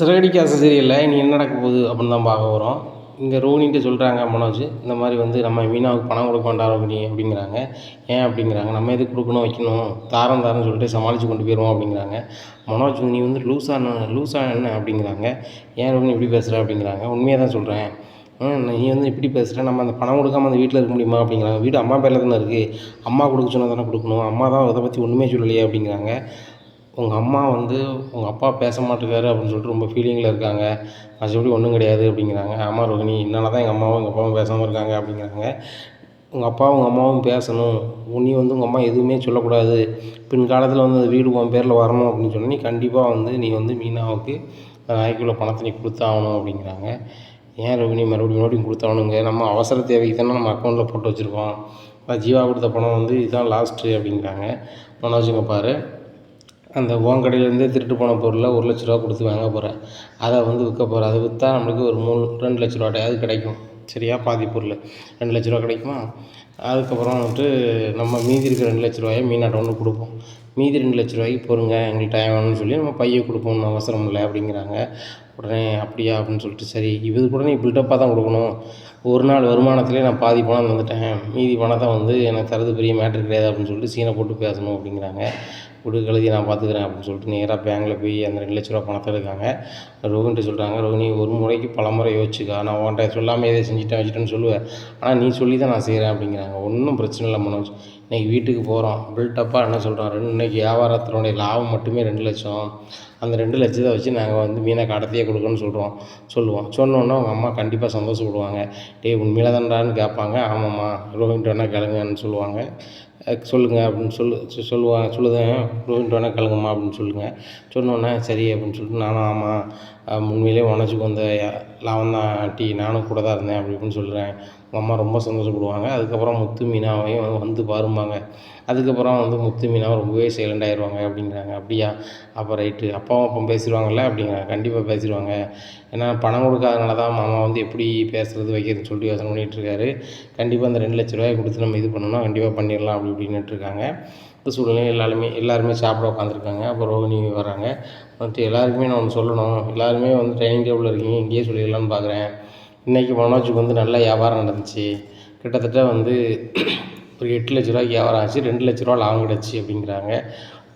சிறகடிக்க ஆசை சரியில்லை இனி என்ன நடக்க போகுது அப்படின்னு தான் பார்க்க போகிறோம். இங்கே ரோஹினிகிட்ட சொல்கிறாங்க மனோஜ், இந்த மாதிரி வந்து நம்ம மீனாவுக்கு பணம் கொடுக்க வேண்டாம் ரோஹினி அப்படிங்கிறாங்க. ஏன் அப்படிங்கிறாங்க. நம்ம எதுக்கு கொடுக்கணும் வைக்கணும், தாரன்னு சொல்லிட்டு சமாளித்து கொண்டு போயிடுவோம் அப்படிங்கிறாங்க. மனோஜ் நீ வந்து லூஸாக என்ன அப்படிங்கிறாங்க. ஏன் ரோஹினி இப்படி பேசுகிற அப்படிங்கிறாங்க. உண்மையாக தான் சொல்கிறேன், நீ வந்து இப்படி பேசுகிற, நம்ம அந்த பணம் கொடுக்காம அந்த வீட்டில் இருக்க முடியுமா அப்படிங்கிறாங்க. வீடு அம்மா பேரில் தானே இருக்குது, அம்மா கொடுக்க சொன்னால் தானே கொடுக்கணும், அம்மா தான் அதை பற்றி ஒன்றுமே சொல்லலையே அப்படிங்கிறாங்க. உங்கள் அம்மா வந்து உங்கள் அப்பா பேச மாட்டேங்காரு அப்படின்னு சொல்லிட்டு ரொம்ப ஃபீலிங்கில் இருக்காங்க, மற்றபடி ஒன்றும் கிடையாது அப்படிங்கிறாங்க. ஆமாம் ரோஹினி, என்னால் தான் எங்கள் அம்மாவும் எங்கள் அப்பாவும் பேசாமல் இருக்காங்க அப்படிங்கிறாங்க. உங்கள் அப்பாவும் உங்கள் அம்மாவும் பேசணும், நீ வந்து உங்கள் அம்மா எதுவுமே சொல்லக்கூடாது, பின்காலத்தில் வந்து அந்த வீடு உன் பேரில் வரணும் அப்படின்னு சொன்னால் நீ கண்டிப்பாக வந்து நீ வந்து மீனாவுக்கு நாய்க்குள்ள பணத்தை நீ கொடுத்தாகணும் அப்படிங்கிறாங்க. ஏன் ரோஹினி மறுபடியும் கொடுத்தாகணுங்க, நம்ம அவசர தேவைக்கு தானே நம்ம அக்கௌண்ட்டில் போட்டு வச்சுருக்கோம், ஜீவா கொடுத்த பணம் வந்து இதுதான் லாஸ்ட்டு அப்படிங்கிறாங்க. மனோஜுங்க பாரு, அந்த உன் கடையிலேருந்தே திருட்டு போன பொருளை 1,00,000 கொடுத்து வாங்க போகிறேன், அதை வந்து விற்க போகிறேன், அதை விற்றா நம்மளுக்கு ஒரு 2 லட்ச ரூபாயாவது கிடைக்கும் சரியா, பாதி பொருள் 2 லட்ச ரூபா கிடைக்குமா. அதுக்கப்புறம் வந்துட்டு நம்ம மீதி இருக்கிற 2 லட்ச ரூபாயை மீனாட்ட ஒன்று கொடுப்போம், மீதி 2 லட்ச ரூபாய்க்கு பொறுங்க எங்களுக்கு டைம் வேணும்னு சொல்லி நம்ம பையை கொடுப்போம்னு அவசரம் இல்லை அப்படிங்கிறாங்க. உடனே அப்படியா அப்படின்னு சொல்லிட்டு, சரி இது கூட நீ பில்டப்பாக தான் கொடுக்கணும், ஒரு நாள் வருமானத்திலே நான் பாதி பணம் தந்துட்டேன், மீதி பணத்தை வந்து எனக்கு தரது பெரிய மேட்ரு கிடையாது அப்படின்னு சொல்லிட்டு சீனை போட்டு பேசணும் அப்படிங்கிறாங்க. விடு கழுதி நான் பார்த்துக்கிறேன் அப்படின்னு சொல்லிட்டு நேராக பேங்கில் போய் அந்த 2 லட்ச ரூபா பணத்தை எடுக்காங்க. ரோஹின்ட்டு சொல்கிறாங்க, ரோஹினி ஒரு முறைக்கு பல முறை யோசிச்சுக்கா, நான் உன்ட்ட சொல்லாமல் எதை வச்சுட்டேன்னு சொல்லுவேன், ஆனால் நீ சொல்லி தான் நான் செய்கிறேன் அப்படிங்கிறாங்க. ஒன்றும் பிரச்சனை இல்லை மனோஜ், இன்றைக்கி வீட்டுக்கு போகிறோம், பில்டப்பாக என்ன சொல்கிறோம், இன்றைக்கி வியாபாரத்தினுடைய லாபம் மட்டுமே 2 லட்சம், அந்த 2 லட்சத்தை வச்சு நாங்கள் வந்து மீனை கடத்தியே கொடுக்கணும்னு சொல்லுவோம். சொன்னோன்னே அவங்க அம்மா கண்டிப்பாக சந்தோஷப்படுவாங்க. டேய் உண்மையில தான்டான்னு கேட்பாங்க. ஆமாம்மா ரோஹின்ட்டு வேணால் கேளுங்கன்னு சொல்லுவாங்க. சொல்லுங்கள் அப்படின்னு சொல்லுதேன், ரோஹின்ட்டு வேணால் கேளுங்கம்மா அப்படின்னு சொல்லுங்கள். சொன்னோன்னே சரி அப்படின்னு சொல்லிட்டு, நானும் ஆமாம் உண்மையிலே உனச்சுக்கு வந்த லாபம் தான் ஆண்டி, நானும் கூட தான் இருந்தேன் அப்படி இப்படின்னு சொல்கிறேன். உங்கள் அம்மா ரொம்ப சந்தோஷப்படுவாங்க. அதுக்கப்புறம் முத்து மீனாவையும் வந்து பாரும்பாங்க. அதுக்கப்புறம் வந்து முத்து மீனாவை ரொம்பவே சைலண்ட் ஆயிடுவாங்க அப்படிங்கிறாங்க. அப்படியா, அப்போ ரைட்டு, அப்பாவும் அப்போ பேசிடுவாங்கல்ல அப்படிங்கிறாங்க. கண்டிப்பாக பேசிடுவாங்க, ஏன்னா பணம் கொடுக்காதனால தான் மாமா வந்து எப்படி பேசுகிறது வைக்கிறதுன்னு சொல்லிட்டு யோசனை பண்ணிகிட்ருக்காரு. கண்டிப்பாக அந்த 2 லட்ச ரூபாயை கொடுத்து நம்ம இது பண்ணோம்னா கண்டிப்பாக பண்ணிடலாம் அப்படி இப்படின்னுட்டுருக்காங்க. இந்த சூழ்நிலையும் எல்லாருமே சாப்பிட உட்காந்துருக்காங்க. அப்போ ரோஹினி வராங்க. வந்துட்டு எல்லாருக்குமே நான் ஒன்று சொல்லணும், எல்லாருமே வந்து டைனிங் டேபிளில் இருக்கீங்க, இங்கேயே சொல்லிடலான்னு பார்க்குறேன். இன்றைக்கி மனோஜுக்கு வந்து நல்ல வியாபாரம் நடந்துச்சு, கிட்டத்தட்ட வந்து ஒரு 8 லட்ச ரூபாய்க்கு வியாபாரம் ஆச்சு, 2 லட்ச ரூபா லாபம் கிடச்சி அப்படிங்கிறாங்க.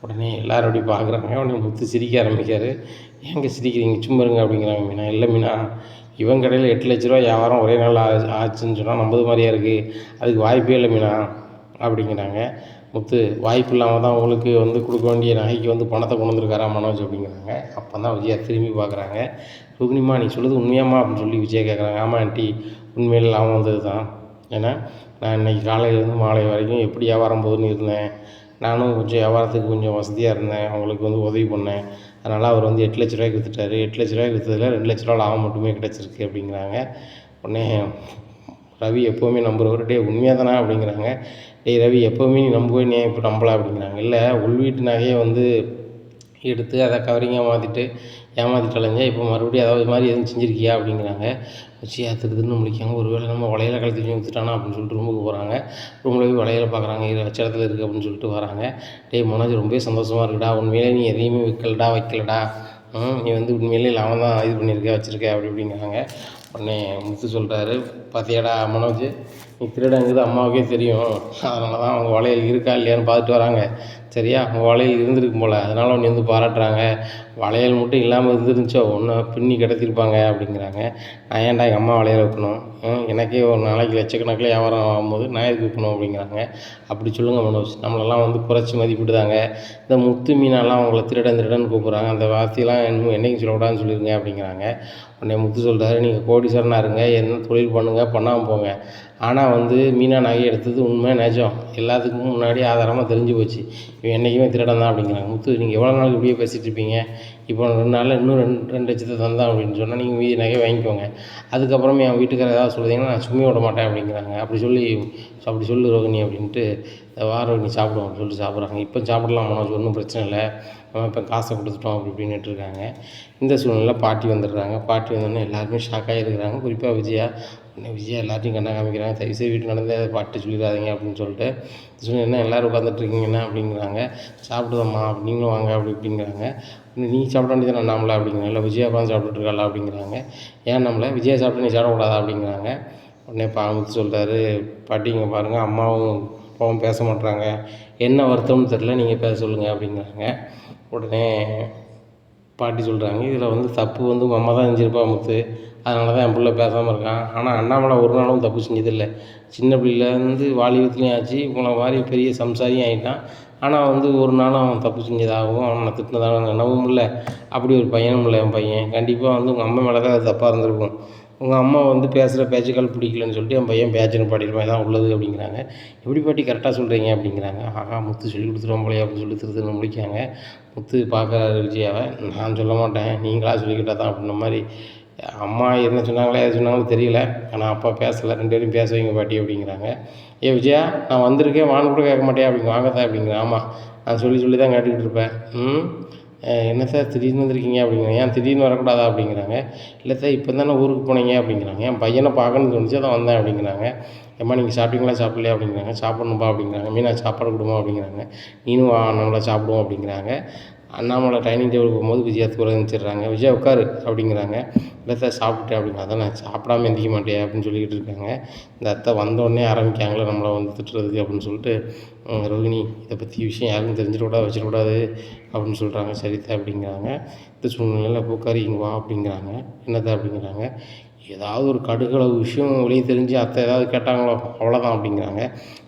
உடனே எல்லோரும் அப்படி பார்க்குறாங்க. உடனே முத்து சிரிக்க ஆரம்பிக்காரு. ஏங்க சிரிக்கிறீங்க, சும்மா இருங்க அப்படிங்கிறாங்க மீனா. இல்லை மீனா, இவன் கடையில் 8 லட்ச ரூபா வியாபாரம் ஒரே நாள் ஆச்சுன்னு சொன்னால் நம்பது மாதிரியா இருக்குது, அதுக்கு வாய்ப்பே இல்லை மீனா அப்படிங்கிறாங்க. முத்து, வாய்ப்பு இல்லாமல் தான் உங்களுக்கு வந்து கொடுக்க வேண்டிய நகைக்கு வந்து பணத்தை கொண்டு வந்திருக்காரா மனோஜ் அப்படிங்கிறாங்க. அப்போ தான் விஜயா திரும்பி பார்க்குறாங்க. ருக்னிமா நீ சொல்லுறது உண்மையாம்மா அப்படின்னு சொல்லி விஜயா கேட்குறாங்க. ஆமாம் ஆண்டி, உண்மையில் லாபம் வந்தது தான், ஏன்னா நான் இன்றைக்கி காலையிலேருந்து மாலை வரைக்கும் எப்படி வியாபாரம் போகுதுன்னு இருந்தேன், நானும் கொஞ்சம் வியாபாரத்துக்கு கொஞ்சம் வசதியாக இருந்தேன், அவங்களுக்கு வந்து உதவி பண்ணேன், அதனால் அவர் வந்து 8 லட்ச ரூபாய்க்கு விற்றுட்டாரு, 8 லட்ச ரூபாய்க்கு விற்றதில் 2 லட்ச ரூபா லாபம் மட்டுமே கிடச்சிருக்கு அப்படிங்கிறாங்க. உடனே ரவி எப்போவுமே நம்புறவர், டே உண்மையாக தானே அப்படிங்கிறாங்க. டேய் ரவி, எப்போவுமே நீ நம்புவே, நீ இப்போ நம்பலாம் அப்படிங்கிறாங்க. இல்லை உள் வீட்டு நகையை வந்து எடுத்து அதை கவரிங்காக ஏமாற்றிட்டு இப்போ மறுபடியும் அதாவது மாதிரி எதுவும் செஞ்சுருக்கியா அப்படிங்கிறாங்க. வச்சு திருதுன்னு முடிக்காங்க. ஒரு வேளை நம்ம வளையலை கழுத்தி வச்சு விற்றுட்டானா அப்படின்னு சொல்லிட்டு ரூமுக்கு போகிறாங்க. ரூமில் போய் வளையலை பார்க்குறாங்க, இது வச்ச இடத்துல இருக்குது அப்படின்னு சொல்லிட்டு வராங்க. டேய் மனோஜ் ரொம்பவே சந்தோஷமாக இருக்குடா, உண்மையிலே நீ எதையுமே வைக்கலடா, நீ வந்து உண்மையிலே லாபம் தான் இது பண்ணியிருக்க வச்சுருக்க அப்படி இப்படிங்கிறாங்க. உடனே முத்து சொல்கிறாரு, பார்த்தியாடா மனோஜ், நீ திருடங்கிறது அம்மாவுக்கே தெரியும், அதனால தான் அவங்க வளையல் இருக்கா இல்லையான்னு பார்த்துட்டு வராங்க சரியா, அவங்க வளையல் இருந்திருக்கும் போல், அதனால் உன்னை வந்து பாராட்டுறாங்க, வளையல் மட்டும் இல்லாமல் இருந்துருந்துச்சோ ஒன்று பின்னி கிடத்திருப்பாங்க அப்படிங்கிறாங்க. நான் ஏன்டா எங்கள் அம்மா வளையல் வைக்கணும், எனக்கே ஒரு நாளைக்கு லட்சக்கணக்கில் வியாபாரம் ஆகும்போது நான் எதுக்கு வைக்கணும் அப்படிங்கிறாங்க. அப்படி சொல்லுங்கள் மனோஜ், நம்மளெல்லாம் வந்து குறைச்சி மதிப்பிடுதாங்க, இந்த முத்து மீனெல்லாம் அவங்கள திருடன்னு கூப்பிட்றாங்க, அந்த வார்த்தையெல்லாம் இன்னும் என்றைக்கும் சொல்லக்கூடாதுன்னு சொல்லிடுங்க அப்படிங்கிறாங்க. உடனே முத்து சொல்கிறாரு, நீங்கள் கோடீஸ்வரனாக இருங்க, என்ன தொழில் பண்ணுங்கள், பண்ணாமல் போங்க, ஆனால் வந்து மீனா நகை எடுத்தது உண்மை நிஜம், எல்லாத்துக்கும் முன்னாடி ஆதாரமாக தெரிஞ்சு போச்சு, இவன் என்றைக்குமே திருடன் தான் அப்படிங்கிறாங்க. முத்து, நீங்கள் எவ்வளோ நாள் இப்படியே பேசிகிட்டு இருப்பீங்க, இப்போ 2 நாளில் இன்னும் 2 லட்சத்தை தந்தான் அப்படின்னு சொன்னால் நீங்கள் மீதி நகை வாங்கிக்கோங்க, அதுக்கப்புறம் என் வீட்டுக்காரர் ஏதாவது சொல்லுதீங்கன்னா நான் சும்மா விட மாட்டேன் அப்படிங்கிறாங்க. அப்படி சொல்லு ரோகிணி அப்படின்ட்டு, ரோகிணி சாப்பிடுவோம் அப்படின்னு சொல்லிட்டு சாப்பிட்றாங்க. இப்போ சாப்பிடலாம் மனோஜ், ஒன்றும் பிரச்சனை இல்லை, நம்ம இப்போ காசை கொடுத்துட்டோம் அப்படி இப்படின்னுட்டு இருக்காங்க. இந்த சூழ்நிலையில் பாட்டி வந்துடுறாங்க. பாட்டி வந்தோடனே எல்லாருமே ஷாக்காகி இருக்கிறாங்க. குறிப்பாக விஜயா, உடனே விஜயா எல்லாத்தையும் கண்ணா காமிக்கிறாங்க. தயவுசெய்து வீட்டில் நடந்தே அதை பாட்டு சொல்லிடாதீங்க அப்படின்னு சொல்லிட்டு சொல்லி என்ன எல்லோரும் உட்காந்துட்ருக்கீங்கன்னா அப்படிங்கிறாங்க. சாப்பிடுதம்மா நீங்களும் வாங்க அப்படி இப்படிங்கிறாங்க. நீ சாப்பிட வேண்டியது அண்ணாமலை அப்படிங்கிறாங்க. இல்லை விஜயா உட்காந்து சாப்பிட்டுருக்காளா அப்படிங்கிறாங்க. ஏன் நம்மள விஜயா சாப்பிட்டு நீ சாப்பிடக்கூடாதா அப்படிங்கிறாங்க. உடனே பாமுத்து சொல்கிறாரு, பாட்டி இங்கே பாருங்கள், அம்மாவும் அப்பாவும் பேச மாட்றாங்க, என்ன வருத்தம்னு தெரில, நீங்கள் பேச சொல்லுங்கள் அப்படிங்கிறாங்க. உடனே பாட்டி சொல்கிறாங்க, இதில் வந்து தப்பு வந்து உங்கள் அம்மா தான் செஞ்சுருப்பா முத்து, அதனால தான் என் பிள்ளை பேசாமல் இருக்கான். ஆனால் அண்ணாமலை ஒரு நாளும் தப்பு செஞ்சதில்லை. சின்ன பிள்ளைலேருந்து வாலிபத்துலேயும் ஆச்சு, உங்களை மாதிரி பெரிய சம்சாரியும் ஆகிட்டான். ஆனால் வந்து ஒரு நாளும் அவன் தப்பு செஞ்சதாகவும் அவனை திட்டினதாகவும் நினைவும் இல்லை. அப்படி ஒரு பையனும் இல்லை என் பையன். கண்டிப்பாக வந்து உங்கள் அம்மா மேலே தான் அது தப்பாக இருந்திருக்கும். உங்கள் அம்மா வந்து பேசுகிற பேச்சுக்கள் பிடிக்கலன்னு சொல்லிட்டு என் பையன் பேச்சுன்னு பாடிடுவான், இதான் உள்ளது அப்படிங்கிறாங்க. எப்படி பாட்டி கரெக்டாக சொல்கிறீங்க அப்படிங்கிறாங்க. ஆகா முத்து சொல்லி கொடுத்துருவோம் போலையே அப்படின்னு சொல்லி திருத்துன்னு முடிக்காங்க. முத்து பார்க்குறாரு விஜயாவை. நான் சொல்ல மாட்டேன், நீங்களாக சொல்லிக்கிட்டா தான் அப்படின்ன மாதிரி. அம்மா என்ன சொன்னாங்களோ எது சொன்னாங்களோ தெரியல, ஆனால் அப்பா பேசலை, 2 பேரும் பேச வைங்க பாட்டி அப்படிங்கிறாங்க. விஜயா நான் வந்திருக்கேன் வான்னு கூட கேட்க மாட்டேன் அப்படிங்க. வாங்கத்தான் அப்படிங்கிறேன். ஆமாம் நான் சொல்லி தான் கேட்டுக்கிட்டு இருப்பேன். என்ன சார் திடீர்னு வந்திருக்கீங்க அப்படிங்கிறாங்க. ஏன் திடீர்னு வரக்கூடாதா அப்படிங்கிறாங்க. இல்லை சார் இப்போ தானே ஊருக்கு போனீங்க அப்படிங்கிறாங்க. என் பையனை பார்க்கணுன்னு தோணுச்சு அதான் வந்தேன் அப்படிங்கிறாங்க. ஏம்மா நீங்கள் சாப்பிட்டீங்களா சாப்பிட்லையா அப்படிங்கிறாங்க. சாப்பிட்ணுப்பா அப்படிங்கிறாங்க. மீனா சாப்பாடு கொடுமா அப்படிங்கிறாங்க. நீனும் வா நம்மளை சாப்பிடுவோம் அப்படிங்கிறாங்க. அண்ணாமலை டைனிங் டேபிள் போகும்போது விஜயா தூர எழுந்திரிச்சிடுறாங்க. விஜயா உட்காரு அப்படிங்கிறாங்க. இல்லை சார் சாப்பிட்டேன் அப்படிங்க. அதான் நான் சாப்பிடாம எந்திரிக்க மாட்டேன் அப்படின்னு சொல்லிக்கிட்டு இருக்காங்க. இந்த அத்தை வந்தோடனே ஆரம்பிக்காங்களே நம்மளை வந்து திட்டுறதுக்கு அப்படின்னு சொல்லிட்டு, ரோகிணி இதை பற்றி விஷயம் யாருக்கும் தெரிஞ்சிடக்கூடாது வச்சிடக்கூடாது அப்படின்னு சொல்கிறாங்க. சரித்த அப்படிங்கிறாங்க. இந்த சூழ்நிலையில் உட்காரு இங்கே வா அப்படிங்கிறாங்க. என்னத்தை அப்படிங்கிறாங்க. ஏதாவது ஒரு கடுகளவு விஷயம் வெளியே தெரிஞ்சு அத்தை ஏதாவது கேட்டாங்களோ அவ்வளோதான் அப்படிங்கிறாங்க.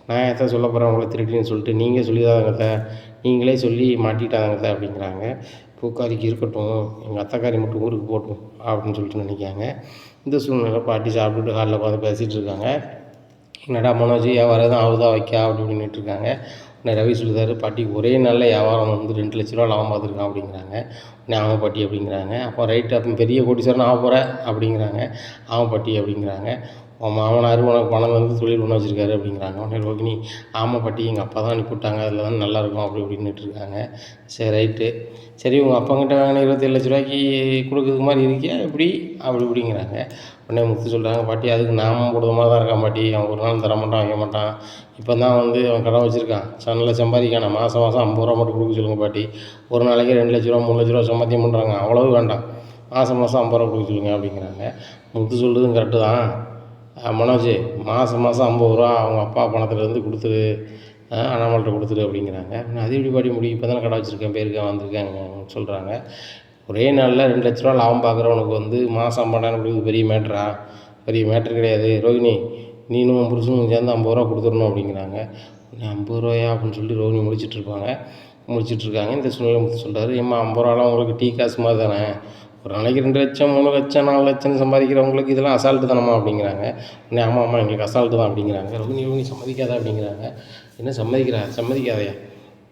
நான் எத்தை சொல்ல போகிறேன் உங்களை திருட்டின்னு சொல்லிட்டு, நீங்கள் சொல்லிதாங்க அத்தை, நீங்களே சொல்லி மாட்டிட்டாங்க அத்தை அப்படிங்கிறாங்க. பூக்காரிக்கு இருக்கட்டும், எங்கள் அத்தைக்காரி மட்டும் ஊருக்கு போட்டும் அப்படின்னு சொல்லிட்டு நினைக்காங்க. இந்த சூழ்நிலை பாட்டி சாப்பிட்டுட்டு காலைல உட்காந்து பேசிகிட்டு இருக்காங்க. என்னடா மனோஜ் வியாபாரம் ஆகுதா வைக்கா அப்படி இப்படின்னுட்டு இருக்காங்க. உடனே ரவி சொல்லுறாரு, பாட்டி ஒரே நாளில் வியாபாரம் வந்து 2 லட்ச ரூபா லாபம் பார்த்துருக்கான் அப்படிங்கிறாங்க. உடனே ஆமாம் பாட்டி அப்படிங்கிறாங்க. அப்போ ரைட்டு அப்போ பெரிய கோடீஸ்வரன் ஆக போகிற அப்படிங்கிறாங்க. ஆமாம் பாட்டி அப்படிங்கிறாங்க. உன் மாமனார் உனக்கு பணம் வந்து தொழில் ஒன்று வச்சுருக்காரு அப்படிங்கிறாங்க. உடனே ரோகிணி ஆமாம் பாட்டி எங்கள் அப்பா தான் அனுப்பிவிட்டாங்க, அதில் தான் நல்லாயிருக்கும் அப்படி இப்படின்னுட்டு இருக்காங்க. சரி ரைட்டு, சரி உங்கள் அப்பங்கிட்ட வாங்கின 27 லட்ச ரூபாய்க்கு கொடுக்குறது மாதிரி இருக்கியா எப்படி அப்படி இப்படிங்கிறாங்க. உடனே முத்து சொல்கிறாங்க, பாட்டி அதுக்கு நாமம் போடுற மாதிரி தான் இருக்கான் பாட்டி, அவன் ஒரு நாள் தரமாட்டான் வைக்க மாட்டான், இப்போ தான் வந்து அவன் கடை வச்சுருக்கான், நல்லா சம்பாதிக்கான மாதம் 50 ரூபா மட்டும் கொடுக்க சொல்லுங்கள் பாட்டி. ஒரு நாளைக்கு 2 லட்ச ரூபா 3 லட்ச ரூபா சம்பாத்தியம் பண்ணுறாங்க, அவ்வளவு வேண்டாம், மாதம் 50 ரூபா கொடுக்க சொல்லுங்கள் அப்படிங்கிறாங்க. முத்து சொல்கிறதும் கரெக்டு தான் மனோஜ், மாதம் 50 ரூபா அவங்க அப்பா பணத்துலேருந்து கொடுத்துரு, அண்ணாமலைகிட்ட கொடுத்துரு அப்படிங்கிறாங்க. அது எப்படி பாட்டி முடியும், இப்போ தானே கடை வச்சுருக்கேன் போயிருக்கேன் வந்திருக்கேங்க சொல்கிறாங்க. ஒரே நாளில் 2 லட்ச ரூபா லாபம் பார்க்குறவனுக்கு வந்து மாதம் 50,000 கொடுக்குறது பெரிய மேட்டரா? பெரிய மேட்ரு கிடையாது. ரோகிணி நீனும் புருஷனும் சேர்ந்து 50 ரூபா கொடுத்துடணும் அப்படிங்கிறாங்க. 50 ரூபாயா அப்படின்னு சொல்லிட்டு ரோகிணி முடிச்சிட்ருக்காங்க. இந்த சூழ்நிலை முத்து சொல்கிறாரு, ஏம்மா 50 ரூபாலாம் உங்களுக்கு டீ காசு மாதிரி தானே, ஒரு நாளைக்கு 2 லட்சம் 3 லட்சம் 4 லட்சம்னு சம்பாதிக்கிறவங்களுக்கு இதெல்லாம் அசால்ட்டு தானம்மா அப்படிங்கிறாங்க. உடனே ஆமாம் எங்களுக்கு அசால்ட்டு தான் அப்படிங்கிறாங்க. ரோகிணி சம்மதிக்காதா அப்படிங்கிறாங்க. என்ன சம்மதிக்காதையா,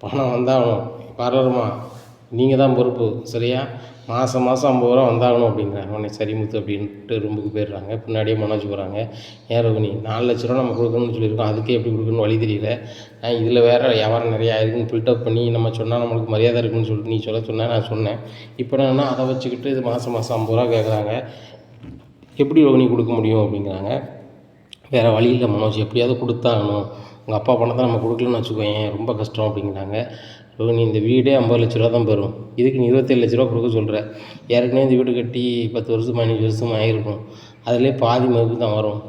பணம் வந்தாகணும், பார்லருமா நீங்கள் தான் பொறுப்பு சரியா, மாதம் 50 ரூபா வந்தாகணும் அப்படிங்கிறாங்க. உடனே சரி முத்து அப்படின்ட்டு ரூமுக்கு போயிடுறாங்க. பின்னாடியே மனோஜ் போகிறாங்க. ஏன் ரோகிணி 4 லட்ச ரூபா நம்ம கொடுக்கணும்னு சொல்லியிருக்கோம், அதுக்கே எப்படி கொடுக்கணும்னு வழி தெரியல, இதில் வேறு வியாபாரம் நிறையா இருக்குன்னு பில்டப் பண்ணி நம்ம சொன்னால் நம்மளுக்கு மரியாதை இருக்குன்னு சொல்லிட்டு நீ சொன்னேன், நான் சொன்னேன். இப்போ என்னன்னா அதை வச்சுக்கிட்டு இது மாதம் 50 ரூபா கேட்குறாங்க, எப்படி ரோகிணி கொடுக்க முடியும் அப்படிங்கிறாங்க. வேறு வழி இல்லை மனோஜ், எப்படியாவது கொடுத்தாகணும், உங்கள் அப்பா பணத்தை நம்ம கொடுக்கலன்னு வச்சுக்கோங்க ரொம்ப கஷ்டம் அப்படிங்கிறாங்க. ரோகிணி இந்த வீடே 50 லட்ச ரூபா தான் பெறும், இதுக்கு நீ 27 லட்ச ரூபா கொடுக்க சொல்கிற, ஏற்கனவே இந்த வீடு கட்டி 10 வருஷம் 15 வருஷம் ஆகிருக்கும், அதிலே பாதி மதிப்பு தான் வரும்,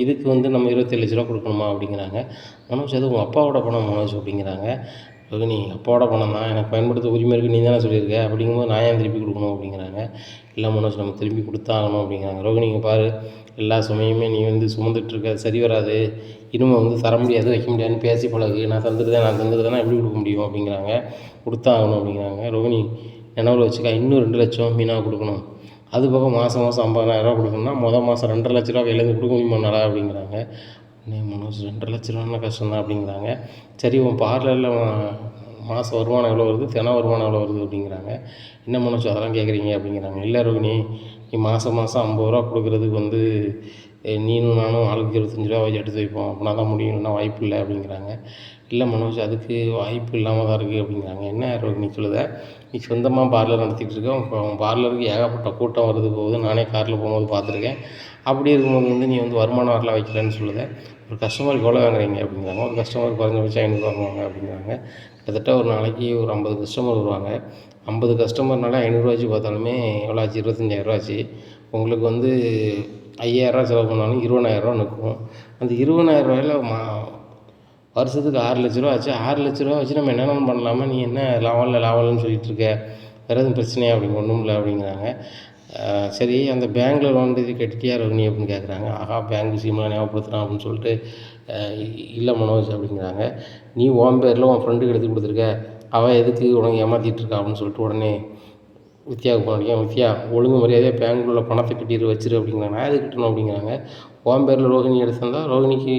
இதுக்கு வந்து நம்ம 27 லட்ச ரூபா கொடுக்கணுமா அப்படிங்கிறாங்க. மனோஜ் அது உங்கள் அப்பாவோட பணம் மனோஜ் அப்படிங்கிறாங்க. ரோகிணி அப்பாவோட பணம் தான், எனக்கு பயன்படுத்த உரிமை இருக்குது, நீ தானே சொல்லியிருக்க, அப்படிங்கும்போது நான் ஏன் திருப்பி கொடுக்கணும் அப்படிங்கிறாங்க. இல்லை மனோஜ் நம்ம திரும்பி கொடுத்தாகணும் அப்படிங்கிறாங்க. ரோகிணி இங்கே பாரு, எல்லா சுமையுமே நீ வந்து சுமந்துட்டுருக்க சரி வராது, இனிமே வந்து தர முடியாது வைக்க முடியாதுன்னு பேசி பழகு, நான் தந்துடுறேன்னா எப்படி கொடுக்க முடியும் அப்படிங்கிறாங்க. கொடுத்தாகணும் அப்படிங்கிறாங்க. ரோகிணி நினைவில் வச்சுக்கா, இன்னும் 2 லட்சம் மீனாக கொடுக்கணும், அது போக மாதம் 50,000 ரூபா கொடுக்கணும்னா மாதம் 2.5 லட்ச ரூபா கையிலேருந்து கொடுக்க முடியுமாண்ணா அப்படிங்கிறாங்க. மனோஜ் 2.5 லட்ச ரூபான்னா கஷ்டம் தான் அப்படிங்கிறாங்க. சரி உன் பார்லரில் மாத வருமானம் எவ்வளோ வருது, தின வருமானம் எவ்வளோ வருது அப்படிங்கிறாங்க. என்ன மனோஜ் அதெல்லாம் கேட்குறீங்க அப்படிங்கிறாங்க. இல்லை ரோகிணி நீ மாதம் 50 ரூபா கொடுக்குறதுக்கு வந்து நீனும் நானும் ஆளுக்கு 25 ரூபா எடுத்து வைப்போம், அப்படின்னா தான் முடியும், இல்லைன்னா வாய்ப்பு இல்லை அப்படிங்கிறாங்க. இல்லை மனோஜ், அதுக்கு வாய்ப்பு இல்லாமல் தான் இருக்குது அப்படிங்கிறாங்க. என்ன ரோகிணி சொல்லுத, நீ சொந்தமாக பார்லர் நடத்திட்டு இருக்க, உன் பார்லருக்கு ஏகப்பட்ட கூட்டம் வருது போகுது, நானே காரில் போகும்போது பார்த்துருக்கேன். அப்படி இருக்கும்போது வந்து நீ வந்து வருமானம் வரல வைக்கலன்னு சொல்லுத, ஒரு கஸ்டமருக்கு எவ்வளோ வாங்குறீங்க அப்படிங்கிறாங்க. ஒரு கஸ்டமருக்கு குறைஞ்சபட்சம் 500 வாங்குவாங்க அப்படிங்கிறாங்க. கிட்டத்தட்ட ஒரு நாளைக்கு ஒரு 50 கஸ்டமர் வருவாங்க. 50 கஸ்டமர்னால 500 வச்சு பார்த்தாலுமே எவ்வளோ ஆச்சு? 25,000 ஆச்சு. உங்களுக்கு வந்து 5,000 செலவு பண்ணாலும் 20,000 நிற்கும். அந்த 20,000 வருஷத்துக்கு 6,00,000 ஆச்சு. 6,00,000 வச்சு நம்ம என்னென்ன பண்ணலாமா? நீ என்ன லாபம் இல்லை லாபம் இல்லைன்னு சொல்லிகிட்டு இருக்க, வேறு எதுவும் பிரச்சனையா அப்படிங்க? ஒன்றும் இல்லை அப்படிங்கிறாங்க. சரி, அந்த பேங்க்கில் லோன் இது கட்டிட்டியா ரோகிணி அப்படின்னு கேட்குறாங்க. ஆஹா, பேங்க் விஷயமெல்லாம் ஞாபகப்படுத்துகிறான் அப்படின்னு சொல்லிட்டு, இல்லை மனோஜ் அப்படிங்கிறாங்க. நீ உன் பேரில் உன் ஃப்ரெண்டுக்கு எடுத்து கொடுத்துருக்க, அவள் எதுக்கு உனக்கு ஏமாற்றிட்டு இருக்கா அப்படின்னு சொல்லிட்டு உடனே வித்யாவுக்கு ஃபோன் அடிக்க, வித்யா ஒழுங்கு மரியாதையாக பேங்க்கில் உள்ள பணத்தை கட்டிட்டு வச்சிரு அப்படிங்கிறாங்க. நான் எதுக்கு கட்டணும் அப்படிங்கிறாங்க. உன் பேரில் ரோகிணி எடுத்திருந்தா ரோகிணிக்கு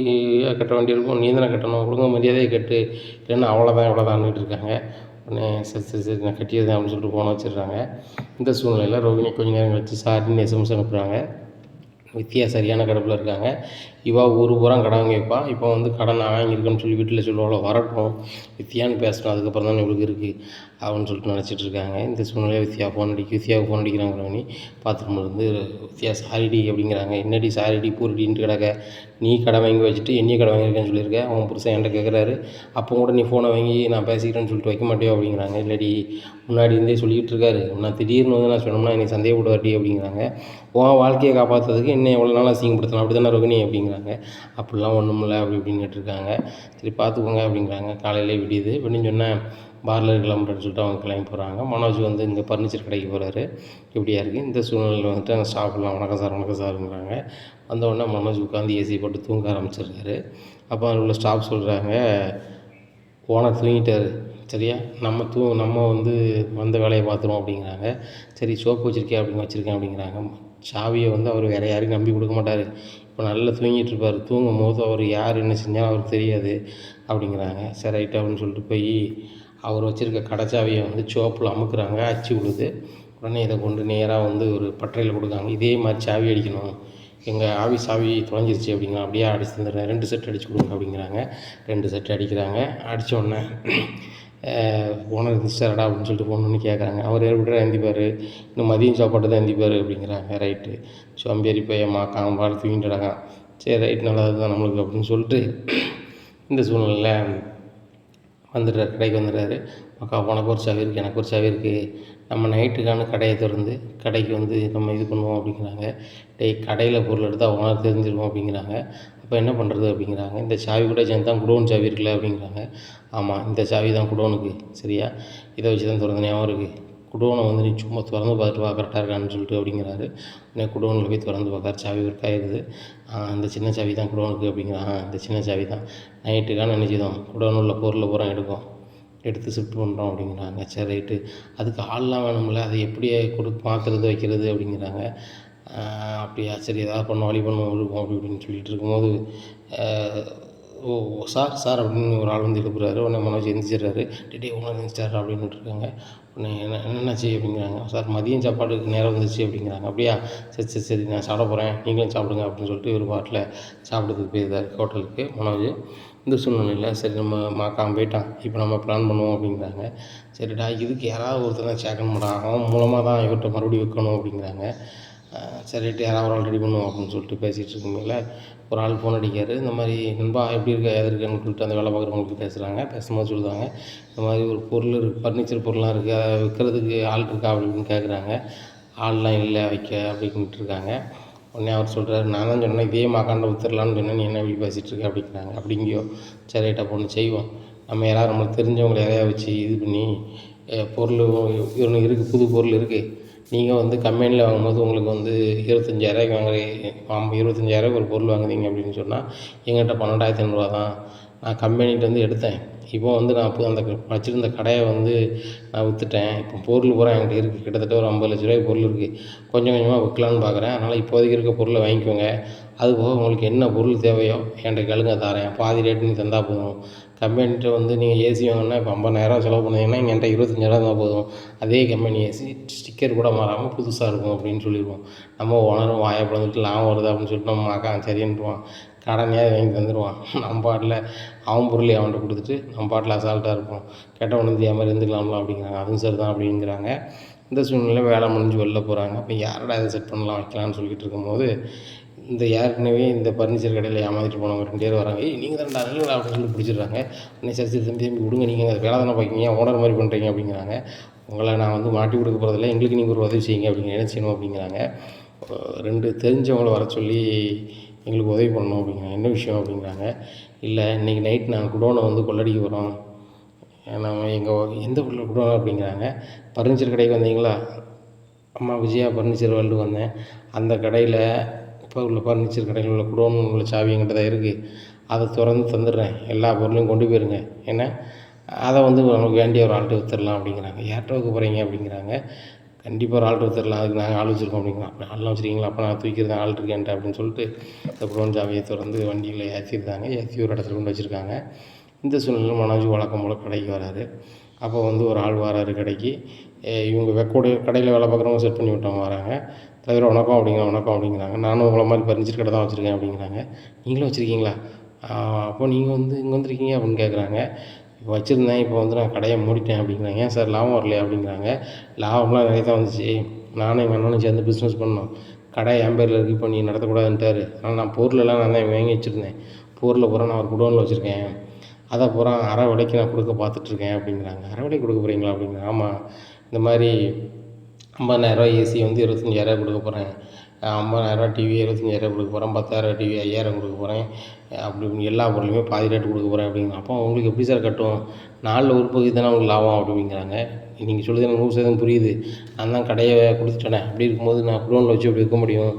கட்ட வேண்டியிருக்கும், நீ தானே கட்டணும், ஒழுங்கு மரியாதையை கட்டு, இல்லைன்னா அவ்வளோதான் இவ்வளோதான்னுட்டு இருக்காங்க. உடனே சரி சரி சரி நான் கட்டிடுறேன் அப்படின்னு சொல்லிட்டு ஃபோனை வச்சிடுறாங்க. இந்த சூழ்நிலையில் ரோகிணி கொஞ்சம் நேரம் கழிச்சு சாரின்னு எஸ்எம்எஸ் அனுப்புகிறாங்க. வித்யா சரியான கடுப்பில் இருக்காங்க. இவள் ஊர் பூரா கடன் வாங்கி வைப்பா. இப்போ வந்து கடன் நான் வாங்கியிருக்கேன்னு சொல்லி வீட்டில் சொல்லுவாளோ, வரட்டும் வித்யான்னு பேசணும், அதுக்கப்புறம் தான் இவளுக்கு இருக்குது அப்படின்னு சொல்லிட்டு நினச்சிட்டு இருக்காங்க. இந்த சூழ்நிலையில் வித்யாவுக்கு ஃபோன் அடிக்கிறாங்க ரோகிணி. பாத்ரூமில் இருந்து வித்யா சாரிடி அப்படிங்கிறாங்க. என்னடி சாரிடி பூரிடின்ட்டு கிடக்க, நீ கடை வாங்கி வச்சுட்டு என்னையும் கடை வாங்கியிருக்கேன்னு சொல்லியிருக்கேன், அவன் புருஷன் என்கிட்ட கேட்குறாரு, அப்போ கூட நீ ஃபோனை வாங்கி நான் பேசிக்கிறேன்னு சொல்லிட்டு வைக்க மாட்டியோ அப்படிங்கிறாங்க. இல்லடி, முன்னாடி இருந்தே சொல்லிக்கிட்டு இருக்காரு, நான் திடீர்னு வந்து நான் சொன்னோம்னா என்னை சந்தேகப்படுவாட்டி அப்படிங்கிறாங்க. உன் வாழ்க்கையை காப்பாற்றுறதுக்கு என்ன எவ்வளோ நாள் அசிங்கப்படுத்தலாம், அப்படி தானே ரோகிணி அப்படிங்கிறாங்க. அப்படிலாம் ஒன்றும் இல்லை அப்படி இப்படின்னு கேட்டிருக்காங்க. சரி பார்த்துக்கோங்க அப்படிங்கிறாங்க. காலையிலே விடியுது. விடிஞ்சோடனே பார்லர் கிளம்புறேன்னு சொல்லிட்டு அவங்க கிளம்பி போகிறாங்க. மனோஜ் வந்து இங்கே ஃபர்னிச்சர் கடைக்கு போகிறாரு. இப்படியா இருக்குது. இந்த சூழ்நிலையில் வந்துட்டு அங்கே ஸ்டாஃப்லாம் வணக்கம் சாருங்கிறாங்க. வந்தவுடனே மனோஜ் உட்காந்து ஏசி போட்டு தூங்க ஆரம்பிச்சிடுறாரு. அப்போ அதில் உள்ள ஸ்டாஃப் சொல்கிறாங்க, ஓனர் தூங்கிட்டார் சரியா, நம்ம வந்து வந்த வேலையை பார்த்துருவோம் அப்படிங்கிறாங்க. சரி சோப்பு வச்சுருக்கேன் அப்படின்னு வச்சுருக்கேன் அப்படிங்கிறாங்க. சாவியை வந்து அவர் வேறு யாருக்கும் நம்பி கொடுக்க மாட்டார். இப்போ நல்லா தூங்கிட்டுருப்பார். தூங்கும் போது அவர் யார் என்ன செஞ்சாலும் அவருக்கு தெரியாது அப்படிங்கிறாங்க. சரி ரைட்டு அப்படின்னு சொல்லிட்டு போய் அவர் வச்சுருக்க கடைச்சாவியை வந்து சோப்பில் அமுக்குறாங்க. அச்சு விடுது. உடனே இதை கொண்டு நேராக வந்து ஒரு பட்டறையில் கொடுக்காங்க. இதே மாதிரி சாவி அடிக்கணும், எங்கள் ஆஃபீஸ் சாவி தொலைஞ்சிருச்சு அப்படிங்கிறாங்க. அப்படியே அடிச்சு தந்துடுறேன், 2 செட் அடிச்சு கொடுங்க அப்படிங்கிறாங்க. 2 செட் அடிக்கிறாங்க. அடித்த உடனே ஓனர் எந்திரிச்சிட்டாரடா அப்படின்னு சொல்லிட்டு ஃபோன் பண்ணி கேட்குறாங்க. அவர் எப்படிடா எந்திப்பார், இன்னும் மதியம் சாப்பாடு தான் எந்திப்பார் அப்படிங்கிறாங்க. ரைட்டு, சோம்பேறி பையம்மா காம்பாடு தூங்கிட்டுடாங்க. சரி ரைட், நல்லது தான் நம்மளுக்கு அப்படின்னு சொல்லிட்டு இந்த சூழ்நிலையில் வந்துடுறாரு, கடைக்கு வந்துடுறாரு. அக்கா உனக்கு ஒரு சாவி இருக்குது, எனக்கு ஒரு சாவி இருக்குது, நம்ம நைட்டுக்கான கடையை திறந்து கடைக்கு வந்து நம்ம இது பண்ணுவோம் அப்படிங்கிறாங்க. கடையில் பொருள் எடுத்தால் ஓனர் தெரிஞ்சிருவோம் அப்படிங்கிறாங்க. அப்போ என்ன பண்ணுறது அப்படிங்கிறாங்க. இந்த சாவி கூட சேர்ந்து தான் குடோன் சாவி இருக்குல்ல அப்படிங்கிறாங்க. ஆமாம், இந்த சாவி தான் குடோனுக்கு சரியா, இதை வச்சு தான் திறந்து ஞாபகம் இருக்குது. குடோனை வந்து நீ சும்மா திறந்து பார்த்துட்டு வா கரெக்டாக இருக்கான்னு சொல்லிட்டு அப்படிங்கிறாரு. உடனே குடோனில் போய் திறந்து பார்க்குறாரு. சாவி ஒர்க் ஆகிடுது. இந்த சின்ன சாவி தான் குடோனுக்கு அப்படிங்கிறாங்க. இந்த சின்ன சாவி தான் நைட்டுக்கான நினைச்சிடும், குடோனில் உள்ள பொருளை பூரா எடுத்து ஷிஃப்ட் பண்ணுறோம் அப்படிங்கிறாங்க. சரி ரைட்டு, அதுக்கு ஆள்லாம் வேணும்ல, அதை எப்படி மாற்றுறது வைக்கிறது அப்படிங்கிறாங்க. அப்படியா, சரி ஏதாவது பண்ண வழி பண்ணுவோம் இருக்கும் அப்படி இப்படின்னு சொல்லிட்டு இருக்கும்போது, ஓ சார் அப்படின்னு ஒரு ஆள் வந்து எழுப்புறாரு. உடனே மனோஜ் எந்திரிச்சிடுறாரு. ஓனர் எந்திரிச்சார் அப்படின்னு இருக்காங்க. உடனே என்னாச்சு அப்படிங்கிறாங்க. சார் மதியம் சாப்பாடுக்கு நேரம் வந்துச்சு அப்படிங்கிறாங்க. அப்படியா, சரி சரி சரி நான் சாப்பிட போகிறேன், நீங்களும் சாப்பிடுங்க அப்படின்னு சொல்லிட்டு ஒரு பாட்டில் சாப்பிட்றதுக்கு போயிருந்தார் ஹோட்டலுக்கு மனோஜ். இந்த சூழ்நிலையில் சரி நம்ம மாக்காமல் போயிட்டான், இப்போ நம்ம பிளான் பண்ணுவோம் அப்படிங்கிறாங்க. சரிடா, இதுக்கு யாராவது ஒருத்தர் சேர்க்கணும்டா, அவன் மூலமாக தான் இவர்கிட்ட மறுபடியும் வைக்கணும் அப்படிங்கிறாங்க. சரிட்டு யாராவது ஒரு ஆள் ரெடி பண்ணுவோம் அப்படின்னு சொல்லிட்டு பேசிகிட்டு இருக்கும்போது ஒரு ஆள் ஃபோன் அடிக்காரு. இந்த மாதிரி நண்பா எப்படி இருக்க எது இருக்குன்னு சொல்லிட்டு அந்த வேலை பார்க்குறவங்களுக்கு பேசுகிறாங்க. பேசும்போது சொல்லுவாங்க, இந்த மாதிரி ஒரு பொருள் இருக்குது, ஃபர்னிச்சர் பொருள்லாம் இருக்குது, அதை விற்கிறதுக்கு ஆள் இருக்கா அப்படின்னு கேட்குறாங்க. ஆள்லாம் இல்லை வைக்க அப்படின்ட்டு இருக்காங்க. உடனே அவர் சொல்கிறாரு, நான் தான் சொன்னேன் இதே மாக்காண்ட விற்றுடலான்னு சொன்னேன், நீ என்ன இப்படி பேசிகிட்டு இருக்க அப்படிங்கிறாங்க. அப்படிங்கியோ, சரி ரைட்டாக பொண்ணு செய்வோம், நம்ம யாராவது நம்மளுக்கு தெரிஞ்சவங்களை யாரையா வச்சு இது பண்ணி பொருள் ஒன்று இருக்குது, புது பொருள் இருக்குது, நீங்கள் வந்து கம்பெனியில் வாங்கும்போது உங்களுக்கு வந்து 25,000 வாங்குறீங்க, 25,000 ஒரு பொருள் வாங்குறீங்க அப்படின்னு சொன்னால் எங்கிட்ட 12,500 தான் நான் கம்பெனிகிட்ட வந்து எடுத்தேன். இப்போ வந்து நான் அந்த வச்சுருந்த கடையை வந்து நான் விற்றுட்டேன். இப்போ பொருள் பூரா என்கிட்ட இருக்குது, கிட்டத்தட்ட ஒரு 50 லட்ச ரூபாய்க்கு பொருள் இருக்குது, கொஞ்சம் கொஞ்சமாக விற்கலான்னு பார்க்குறேன். அதனால் இப்போதைக்கு இருக்க பொருளை வாங்கிக்கோங்க, அதுபோக உங்களுக்கு என்ன பொருள் தேவையோ என்கிட்ட கேளுங்க தரேன், பாதி ரேட்டு நீ தந்தால் போதும். கம்பெனிகிட்ட வந்து நீங்கள் ஏசி வாங்கினா இப்போ 50,000 செலவு பண்ணீங்கன்னா என்கிட்ட 25,000 இருந்தால் போதும், அதே கம்பெனி ஏசி ஸ்டிக்கர் கூட மாறாமல் புதுசாக இருக்கும் அப்படின்னு சொல்லிடுவோம். நம்ம ஓனரும் வாயை பிளந்துட்டு லாபம் வருது அப்படின்னு சொல்லிட்டு நம்ம அக்கா சரின்ட்டுருவான், கடனையாவது வாங்கி தந்துடுவான். நம்ம பாட்டில் அவன் பொருளை அவன்கிட்ட கொடுத்துட்டு நம்ம பாட்டில் அசால்ட்டாக இருப்போம். கெட்டவன் வந்து மாதிரி இருந்துக்கலாம்ல அப்படிங்கிறாங்க. அதுவும் சரி தான் அப்படிங்கிறாங்க. இந்த சூழ்நிலையில் வேலை முடிஞ்சு வெளில போகிறாங்க. அப்போ யாரடா இதை செட் பண்ணலாம் வைக்கலான்னு சொல்லிக்கிட்டு இருக்கும்போது இந்த ஏற்கனவே இந்த ஃபர்னிச்சர் கடையில் ஏமாற்றிட்டு போனவங்க 2 பேர் வராங்க. நீங்கள் தான்டா இல்லைடா அப்படின்னு சொல்லி பிடிச்சிடுறாங்க. உடனே சரி சரி தம்பி விடுங்க, நீங்கள் அதை வேலை தானே பார்க்கிங்க, ஓனர் மாதிரி பண்ணுறீங்க அப்படிங்கிறாங்க. உங்களை நான் வந்து மாட்டி கொடுக்க போகிறதில்ல, எங்களுக்கு நீங்கள் ஒரு உதவி செய்யுங்க அப்படிங்க, என்ன செய்யணும் அப்படிங்கிறாங்க. 2 தெரிஞ்சவங்கள வர சொல்லி எங்களுக்கு உதவி பண்ணணும் அப்படிங்கிறாங்க. என்ன விஷயம் அப்படிங்கிறாங்க. இல்லை இன்றைக்கி நைட் நாங்கள் குடோனை வந்து கொள்ளடிக்க போகிறோம், நம்ம எங்கள் எந்த ஊரில் குடோன் அப்படிங்கிறாங்க. ஃபர்னிச்சர் கடைக்கு வந்தீங்களா? அம்மா விஜயா ஃபர்னிச்சர் வேர்ல்டு வந்தேன். அந்த கடையில் இப்போ உள்ள ஃபர்னிச்சர் கடையில் உள்ள குடோன் உள்ள சாவி என்கிட்ட தான் இருக்குது, அதை திறந்து தந்துடுறேன், எல்லா பொருளையும் கொண்டு போயிருங்க, ஏன்னா அதை வந்து நமக்கு வேண்டிய ஒரு ஆள்கிட்ட விற்றுடலாம் அப்படிங்கிறாங்க. யார்கிட்ட வைக்க போகிறீங்க அப்படிங்கிறாங்க. கண்டிப்பாக ஒரு ஆள்கிட்ட விற்றுடலாம், அதுக்கு நாங்கள் ஆள் வச்சுருக்கோம் அப்படிங்கிறோம். அப்படி ஆள்லாம் வச்சுருக்கீங்களா? அப்போ நான் தூக்கிடுறேன், ஆள் இருக்கேன்ட்டு அப்படின்னு சொல்லிட்டு இந்த குடோன் சாவியை திறந்து வண்டியில் ஏற்றிருந்தாங்க. ஏற்றி ஒரு இடத்துல கொண்டு வச்சுருக்காங்க. இந்த சூழ்நிலை மனோஜ் வழக்கம் போல் கடைக்கு வராரு. அப்போ வந்து ஒரு ஆள் வராரு கடைக்கு. இவங்க கடையில் வேலை பார்க்குறவங்க செட் பண்ணி விட்டவங்க வராங்க. தலைவர் வணக்கம் வணக்கம் அப்படிங்கிறாங்க. நானும் உங்களை மாதிரி ஃபர்னிச்சர் கடை தான் வச்சுருக்கேன் அப்படிங்கிறாங்க. நீங்களும் வச்சுருக்கீங்களா? அப்போ நீங்கள் வந்து இங்கே வந்திருக்கீங்க அப்படின்னு கேட்குறாங்க. இப்போ வச்சுருந்தேன், இப்போ வந்து நான் கடையை மூடிட்டேன் அப்படிங்கிறாங்க. ஏன் சார் லாபம் வரலையா அப்படிங்கிறாங்க. லாபம்லாம் நிறைய தான் வந்துச்சு, நானும் எங்கள் அண்ணனும் சேர்ந்து பிஸ்னஸ் பண்ணோம், கடை என் பேரில் இருக்குது, இப்போ நீ நடத்தக்கூடாதுன்ட்டார். ஆனால் நான் பொருளெல்லாம் நான் தான் வாங்கி வச்சுருந்தேன், பொருளை பூரா நான் ஒரு குடோனில் வச்சுருக்கேன், அதை பூரா அரை விலைக்கு நான் கொடுக்க பார்த்துட்ருக்கேன் அப்படிங்கிறாங்க. அரை விலைக்கு கொடுக்க போகிறீங்களா அப்படிங்கிறாங்க. ஆமாம், இந்த மாதிரி 50,000 ஏசி வந்து 25,000 கொடுக்க போகிறேன், 50,000 டிவி 25,000 கொடுக்க போகிறேன், 10,000 டிவி 5,000 கொடுக்க போகிறேன், அப்படி இப்படின்னு எல்லா பொருளுமே பாதி ரேட்டு கொடுக்க போகிறேன் அப்படிங்கிறாங்க. அப்போ உங்களுக்கு எப்படி சார் கட்டும், 4 ஒரு பகுதி தானே உங்களுக்கு லாபம் அப்படிங்கிறாங்க. நீங்கள் சொல்லுறது எனக்கு 100% புரியுது, நான் தான் கடையை கொடுத்துட்டேனே, அப்படி இருக்கும்போது நான் குடோனில் வச்சு எப்படி விற்க முடியும்,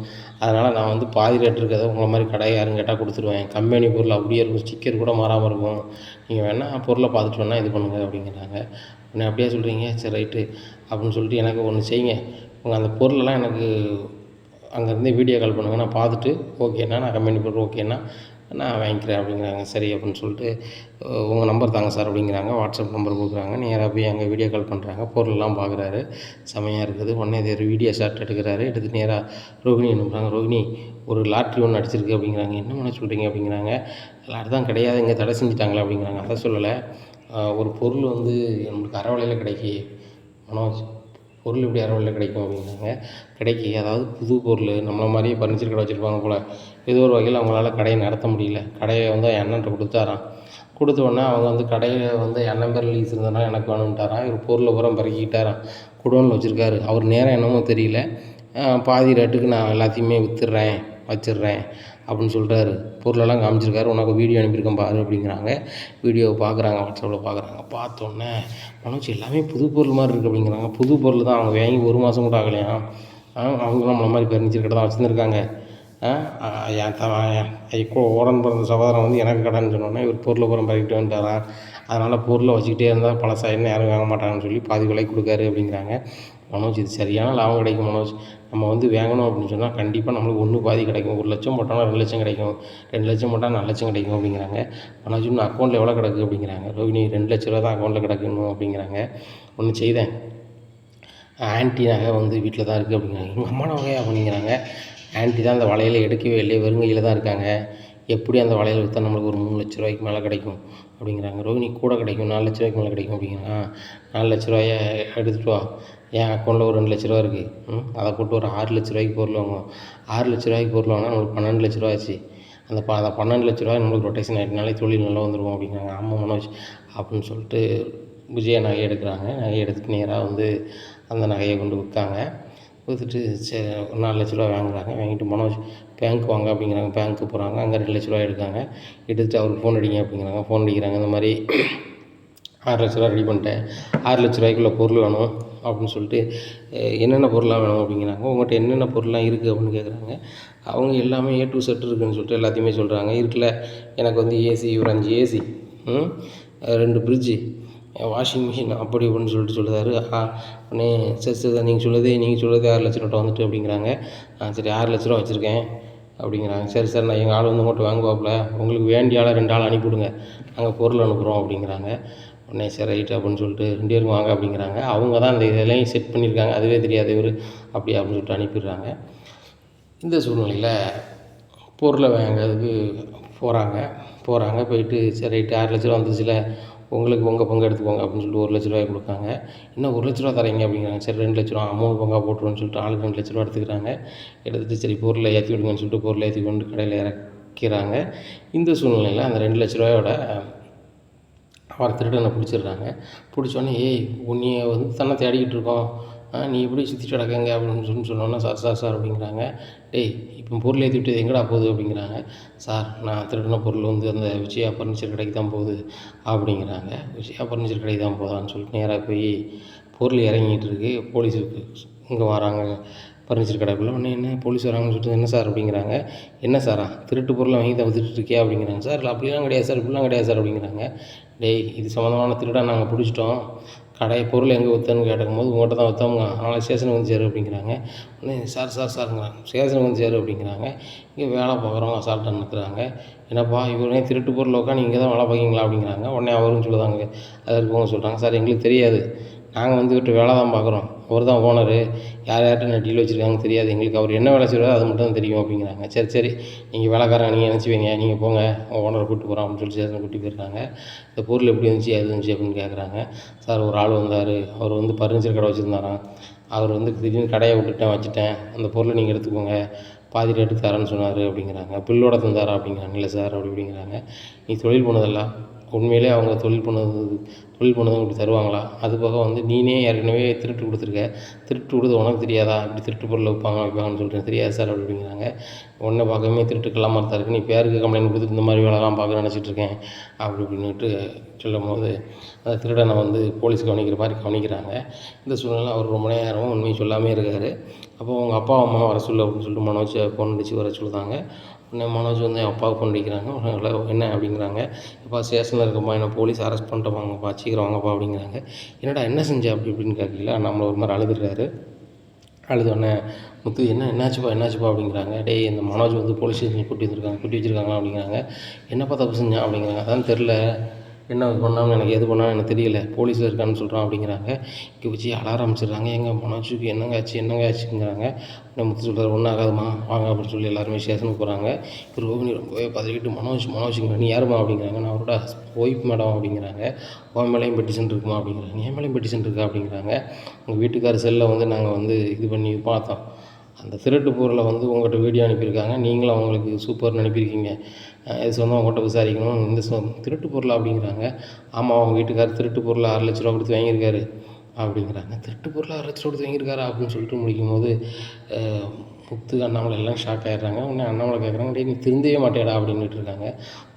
அதனால் நான் வந்து பாதி ரேட் இருக்கிறத உங்களை மாதிரி கடையை யாரும் கேட்டால் கொடுத்துருவேன், கம்பெனி பொருள் அப்படியே இருக்கும், ஸ்டிக்கர் கூட மாறாமல் இருக்கும், நீங்கள் வேணால் பொருளை பார்த்துட்டு வேணால் இது பண்ணுங்கள் அப்படிங்கிறாங்க. உடனே அப்படியே சொல்கிறீங்க, சரி ரைட்டு அப்படின்னு சொல்லிட்டு எனக்கு ஒன்று செய்யுங்க, உங்கள் அந்த பொருளெல்லாம் எனக்கு அங்கேருந்து வீடியோ கால் பண்ணுங்கள், நான் பார்த்துட்டு ஓகேண்ணா, நான் கம்பெனி பொருள் ஓகேண்ணா நான் வாங்கிக்கிறேன் அப்படிங்கிறாங்க. சரி அப்படின்னு சொல்லிட்டு உங்கள் நம்பர் தாங்க சார் அப்படிங்கிறாங்க. வாட்ஸ்அப் நம்பர் கொடுக்குறாங்க. நேராக போய் அங்கே வீடியோ கால் பண்ணுறாங்க. பொருளெல்லாம் பார்க்குறாரு, செமையாக இருக்குது. உடனே இது ஒரு வீடியோ ஷாட் எடுக்கிறாரு. எடுத்துகிட்டு நேராக ரோகிணி அனுப்புகிறாங்க. ரோகிணி ஒரு லாட்ரி ஒன்று அடிச்சிருக்கு அப்படிங்கிறாங்க. என்ன பண்ண சொல்கிறீங்க அப்படிங்கிறாங்க. லாட்ரி தான் கிடையாது, இங்கே தடை செஞ்சுட்டாங்களே அப்படிங்கிறாங்க. அதை சொல்லலை, ஒரு பொருள் வந்து நம்மளுக்கு அரை விலையில் கிடைக்கி மனோஜ், பொருள் எப்படி அரை விலையில் கிடைக்கும் அப்படிங்கிறாங்க. கிடைக்கி, அதாவது புது பொருள், நம்மளை மாதிரியே ஃபர்னிச்சர் கடை வச்சுருப்பாங்க போல், ஏதோ ஒரு வகையில் அவங்களால கடையை நடத்த முடியல, கடையை வந்து என் அண்ணன்ட்ட கொடுத்தாராம். கொடுத்த உடனே அவங்க வந்து கடையை வந்து என் நம்பர் லீஸ் இருந்ததுனா எனக்கு வேணும்ட்டாராம். இவர் பொருளை பூரா பறக்கிட்டாராம், குடோனில் வச்சுருக்காரு. அவர் நேரம் என்னமோ தெரியல, பாதி ரேட்டுக்கு நான் எல்லாத்தையுமே விற்றுட்றேன் வச்சிடுறேன் அப்படின்னு சொல்கிறாரு. பொருளெல்லாம் காமிச்சிருக்காரு, உனக்கு வீடியோ அனுப்பியிருக்கேன் பாரு அப்படிங்கிறாங்க. வீடியோவை பார்க்குறாங்க, வாட்ஸ்அப்பில் பார்க்குறாங்க. பார்த்தோன்னே மனோஜ் எல்லாமே புது பொருள் மாதிரி இருக்குது அப்படிங்கிறாங்க. புது பொருள் தான், அவங்க வாங்கி 1 மாதம் கூட ஆகலையாம். அவங்களும் நம்மளை மாதிரி ஃபர்னிச்சர் கடை தான் வச்சுருந்துருக்காங்க. என் உடன் பிறந்த சகோதரன் வந்து எனக்கு கடைன்னு சொன்னோன்னே இவர் பொருளை பூரா பறிக்கிட்டு வந்துட்டாரான். அதனால் பொருளை வச்சுக்கிட்டே இருந்தால் பழசாயின்னு யாரும் வாங்க மாட்டாங்கன்னு சொல்லி பாதி விலைக்கு கொடுக்காரு அப்படிங்கிறாங்க. மனோஜ் இது சரியான லாபம் கிடைக்கும் மனோஜ், நம்ம வந்து வாங்கணும் அப்படின்னு சொன்னால் கண்டிப்பாக நம்மளுக்கு ஒன்று பாதி கிடைக்கும், 1 லட்சம் போட்டோம்னா 2 லட்சம் கிடைக்கும், 2 லட்சம் போட்டால் 4 லட்சம் கிடைக்கும் அப்படிங்கிறாங்க. மனோஜ் இன்னும் அக்கௌண்ட்டில் எவ்வளோ கிடக்கு அப்படிங்கிறாங்க. ரோகிணி 2 லட்ச ரூபா தான் அக்கௌண்ட்டில் கிடக்கணும் அப்படிங்கிறாங்க. ஒன்று செய்தேன், ஆன்ட்டி நகை வந்து வீட்டில் தான் இருக்குது அப்படிங்கிறாங்க. எங்கள் அம்மா நகையா அப்படிங்கிறாங்க. ஆன்ட்டி தான் அந்த வளையலை எடுக்கவே இல்லையே, வெறுங்கையில் தான் இருக்காங்க, எப்படி அந்த வளையல் விற்றா நம்மளுக்கு ஒரு 3 லட்ச ரூபாய்க்கு மேலே கிடைக்கும் அப்படிங்கிறாங்க. ரோகிணி கூட கிடைக்கும், 4 லட்ச ரூபாய்க்கு மேலே கிடைக்கும் அப்படிங்கிறாங்க. 4 லட்ச ரூபாயை எடுத்துகிட்டு வா, என் அக்கௌண்ட்டில் ஒரு 2 லட்ச ரூபா இருக்குது, அதை போட்டு ஒரு 6 லட்ச ரூபாய்க்கு பொருள் வாங்குவோம், 6 லட்ச ரூபாய்க்கு பொருள் வாங்கினா நம்மளுக்கு 12 லட்ச ரூபா ஆச்சு, அந்த 12 லட்ச ரூபாய் நம்மளுக்கு ரொட்டேஷன் ஆகிட்டனாலே தொழில் நல்லா வந்துடுவோம் அப்படிங்கிறாங்க. ஆமாம் மனோஜ் அப்படின்னு சொல்லிட்டு விஜயா நகை எடுக்கிறாங்க. நகையை எடுத்துகிட்டு நேராக வந்து அந்த நகையை கொண்டு விற்றாங்க. விற்றுட்டு சரி 4 லட்ச ரூபா வாங்குறாங்க. வாங்கிட்டு மனோஜ் பேங்க் வாங்க அப்படிங்கிறாங்க. பேங்க்கு போகிறாங்க. அங்கே 2 லட்ச ரூபா எடுக்காங்க. எடுத்துகிட்டு அவருக்கு ஃபோன் அடிங்க அப்படிங்கிறாங்க. ஃபோன் அடிக்கிறாங்க. இந்த மாதிரி 6 லட்ச ரூபா ரெடி பண்ணிட்டேன், 6 லட்ச ரூபாய்க்குள்ள பொருள் வேணும் அப்படின்னு சொல்லிட்டு, என்னென்ன பொருளாக வேணும் அப்படிங்கிறாங்க. உங்கள்கிட்ட என்னென்ன பொருள்லாம் இருக்குது அப்படின்னு கேட்குறாங்க. அவங்க எல்லாமே A to Z இருக்குதுன்னு சொல்லிட்டு எல்லாத்தையுமே சொல்கிறாங்க. இருக்குல்ல, எனக்கு வந்து ஏசி ஒரு 5 ஏசி, 2 ஃப்ரிட்ஜு, வாஷிங் மிஷின் அப்படி இப்படின்னு சொல்லிட்டு சொல்லுறாரு. உடனே சரி சரி நீங்கள் சொல்லுறதே 6 லட்ச ரூபா வந்துட்டு அப்படிங்கிறாங்க. சரி 6 லட்ச ரூபா வச்சுருக்கேன், அப்படிங்கிறாங்க. சரி சார், நான் எங்கள் ஆள் வந்து உங்கள்கிட்ட வாங்குவாப்புல, உங்களுக்கு வேண்டிய ஆளை 2 ஆள் அனுப்பிவிடுங்க, நாங்கள் பொருள் அனுப்புகிறோம் அப்படிங்கிறாங்க. உடனே சரி ரைட்டு அப்படின்னு சொல்லிட்டு 2 பேரும் வாங்க அப்படிங்கிறாங்க. அவங்க தான் அந்த இதெல்லாம் செட் பண்ணியிருக்காங்க, அதுவே தெரியாது இவர் அப்படியா அப்படின்னு சொல்லிட்டு அனுப்பிடுறாங்க. இந்த சூழ்நிலையில் பொருளை வாங்கிறதுக்கு போகிறாங்க. போயிட்டு சரி ரைட்டு 6 லட்ச ரூபா வந்துருச்சுல, உங்களுக்கு உங்கள் பங்கு எடுத்துக்கோங்க அப்படின்னு சொல்லிட்டு 1 லட்ச ரூபாய் கொடுக்காங்க. இன்னும் 1 லட்ச ரூபா தரீங்க அப்படிங்கிறாங்க. சரி 2 லட்ச ரூபா 3 பங்காக போட்டுருவோன்னு சொல்லிட்டு ஆளுக்கு 2 லட்ச ரூபா எடுத்துக்கிறாங்க. எடுத்துகிட்டு சரி பொருளை ஏற்றி விடுங்கன்னு சொல்லிட்டு பொருளை ஏற்றி கொண்டு கடையில் இறக்கிறாங்க. இந்த சூழ்நிலையில் அந்த 2 லட்ச ரூபாயோட அவர் திருடனை பிடிச்சிடுறாங்க. பிடிச்சோடனே ஏய் உன்னைய வந்து தானே தேடிக்கிட்டு இருக்கோம், நீ எப்படி சுற்றிட்டு கிடக்கங்க அப்படின்னு சொன்னோன்னா சார் அப்படிங்கிறாங்க. டேய் இப்போ பொருள் ஏற்றி விட்டது எங்கடா போகுது அப்படிங்கிறாங்க. சார் நான் திருடின பொருள் வந்து அந்த விஜயா ஃபர்னிச்சர் கடைக்கு தான் போகுது அப்படிங்கிறாங்க. விஜயா ஃபர்னிச்சர் கடைக்கு தான் போதான்னு சொல்லிட்டு நேராக போய் பொருள் இறங்கிட்டு இருக்கு. போலீஸுக்கு இங்கே வராங்க ஃபர்னிச்சர் கடைக்குள்ளே. உடனே என்ன போலீஸ் வராங்கன்னு சொல்லிட்டு என்ன சார் அப்படிங்கிறாங்க. என்ன சாரா திருட்டு பொருளை வாங்கி தான் வித்துட்டு இருக்கியா அப்படிங்கிறாங்க. சார் இல்லை அப்படிலாம் கிடையாது சார், இப்படிலாம் கிடையாது சார் அப்படிங்கிறாங்க. டேய் இது சம்மந்தமான திருடா நாங்கள் பிடிச்சிட்டோம், பொருள் எங்கே விற்றேன்னு கேட்கும்போது உங்கள்கிட்ட தான் விற்றோங்க, அதனால் ஸ்டேஷனுக்கு வந்து சேரு அப்படிங்கிறாங்க. உடனே சாருங்கிறாங்க. ஸ்டேஷனுக்கு வந்து சேரு அப்படிங்கிறாங்க. இங்கே வேலை பார்க்குறவங்க அசால்ட்டாக நிற்கிறாங்க. என்னப்பா இவரே திருட்டு பொருள் உட்காந்து நீங்கள் தான் வேலை பார்க்கிங்களா அப்படிங்கிறாங்க. உடனே அவரும் சொல்லுதாங்க, அது இருக்கவங்க சொல்கிறாங்க, சார் எங்களுக்கு தெரியாது, நாங்கள் வந்து இவர்கிட்ட வேலை தான் பார்க்குறோம், அவர் தான் ஓனரு, யார்கிட்ட நான் டீல் வச்சுருக்காங்கன்னு தெரியாது, எங்களுக்கு அவர் என்ன வேலை செய்வாரோ அது மட்டும் தான் தெரியும் அப்படிங்கிறாங்க. சரி நீங்கள் வேலைக்காரங்க நீங்கள் நினச்சி வைங்க, நீங்கள் போங்க ஓனரை கூப்பிட்டு போகிறோம் அப்படின்னு சொல்லி ஸ்டேஷனை கூட்டி போயிடுறாங்க. இந்த பொருள் எப்படி இருந்துச்சு எது இருந்துச்சு அப்படின்னு கேட்குறாங்க. சார் ஒரு ஆள் வந்தார், அவர் வந்து ஃபர்னிச்சர் கடை வச்சுருந்தாராம், அவர் வந்து திடீர்னு கடையை வச்சுட்டேன், அந்த பொருளை நீங்கள் எடுத்துக்கோங்க, பாதி ரேட்டுக்கு தரேன்னு சொன்னார் அப்படிங்கிறாங்க. பில்லோட தந்தாரா அப்படிங்கிறாங்க. இல்லை சார் அப்படிங்கிறாங்க. நீ தொழில் பண்ணதெல்லாம் உண்மையிலே அவங்க தொழில் பண்ணது இப்படி தருவாங்களா? அது போக வந்து நீனே ஏற்கனவே திருட்டு கொடுத்துருக்க, திருட்டு கொடுத்தது உனக்கு தெரியாதா, இப்படி திருட்டு பொருள் வைப்பாங்கன்னு சொல்லிட்டு தெரியாது சார் அப்படிங்கிறாங்க. உன்னை பார்க்கவே திருட்டுக்கெல்லாம் மாதிரி தான் இருக்குது, நீ பேருக்கு கம்ப்ளைண்ட் கொடுத்துட்டு இந்த மாதிரி வேலைலாம் பார்க்க நினச்சிட்ருக்கேன் அப்படி இப்படின்னுட்டு சொல்லும்போது அந்த திருடனை வந்து போலீஸ் கவனிக்கிற மாதிரி கவனிக்கிறாங்க. இந்த சூழ்நிலை அவர் ரொம்ப நேரம் உண்மையை சொல்லாமே இருக்கார். அப்போ அவங்க அப்பா அம்மா வர சொல்லு அப்படின்னு சொல்லிட்டு மனோஜை ஃபோன் அடித்து வர சொல்லுதாங்க. உடனே மனோஜ் வந்து என் அப்பாவுக்கு ஃபோன் அடிக்கிறாங்க. என்ன அப்படிங்கிறாங்க. எப்பா ஸ்டேஷனில் இருக்கம்மா, என்ன போலீஸ் அரெஸ்ட் பண்ணிட்டு வாங்கப்பா, சீக்கிரம் வாங்கப்பா அப்படிங்கிறாங்க. என்னடா என்ன செஞ்ச அப்படி இப்படின்னு கேட்கல, நம்மளை ஒரு மாதிரி அழுதுடுறாரு. அழுதோடனே முத்து என்னாச்சுப்பா அப்படிங்கிறாங்க. டேய் இந்த மனோஜ் வந்து போலீஸ் ஸ்டேஷன் கூட்டி வச்சுருக்காங்களா அப்படிங்கிறாங்க. என்னப்பா தப்பு செஞ்சான் அப்படிங்கிறாங்க. அதான் தெரில, என்ன பண்ணாமல் எனக்கு எது பண்ணாலும் எனக்கு தெரியல, போலீஸில் இருக்கான்னு சொல்கிறான் அப்படிங்கிறாங்க. இங்கே வச்சு அழ ஆரம்பிச்சிடுறாங்க. எங்கள் மனோஜுக்கு என்னங்க ஆச்சுங்கிறாங்க. உடனே முத்து சொல்கிறார், ஒன்றும் ஆகாதுமா வாங்க அப்படின்னு சொல்லி எல்லாருமே ஸ்டேஷனுக்கு போகிறாங்க. இவர் ரோகிணி ரொம்பவே பதவிக்கிட்டு மனோஜுங்கிற நீ யாருமா அப்படிங்கிறாங்க. நான் அவரோட ஒய்ஃப் மேடம் அப்படிங்கிறாங்க. உன் மேலேயும் பெட்டிஷன் இருக்குமா அப்படிங்கிறாங்க. என் மேலேயும் பெட்டிஷன் இருக்கா அப்படிங்கிறாங்க. உங்கள் வீட்டுக்கார செல்லை வந்து நாங்கள் வந்து இது பண்ணி பார்த்தோம், அந்த திருட்டு பொருளை வந்து உங்கள்கிட்ட வீடியோ அனுப்பியிருக்காங்க, நீங்களும் அவங்களுக்கு சூப்பர்னு அனுப்பியிருக்கீங்க, இது சொன்னால் உங்கள்கிட்ட விசாரிக்கணும், இந்த திருட்டு பொருளா அப்படிங்கிறாங்க. ஆமாம் அவங்க வீட்டுக்காரர் திருட்டு பொருளை 6 லட்ச ரூபா கொடுத்து வாங்கியிருக்காரு அப்படிங்கிறாங்க. திருட்டு பொருளை 6 லட்ச ரூபா கொடுத்து வாங்கியிருக்காரா அப்படின்னு சொல்லிட்டு முடிக்கும்போது முத்து அண்ணாமலை எல்லாம் ஷாக் ஆகிடுறாங்க. உடனே அண்ணாமலை கேட்குறாங்க, டேய் நீ திருந்தவே மாட்டேடா அப்படின்ட்டு இருக்காங்க.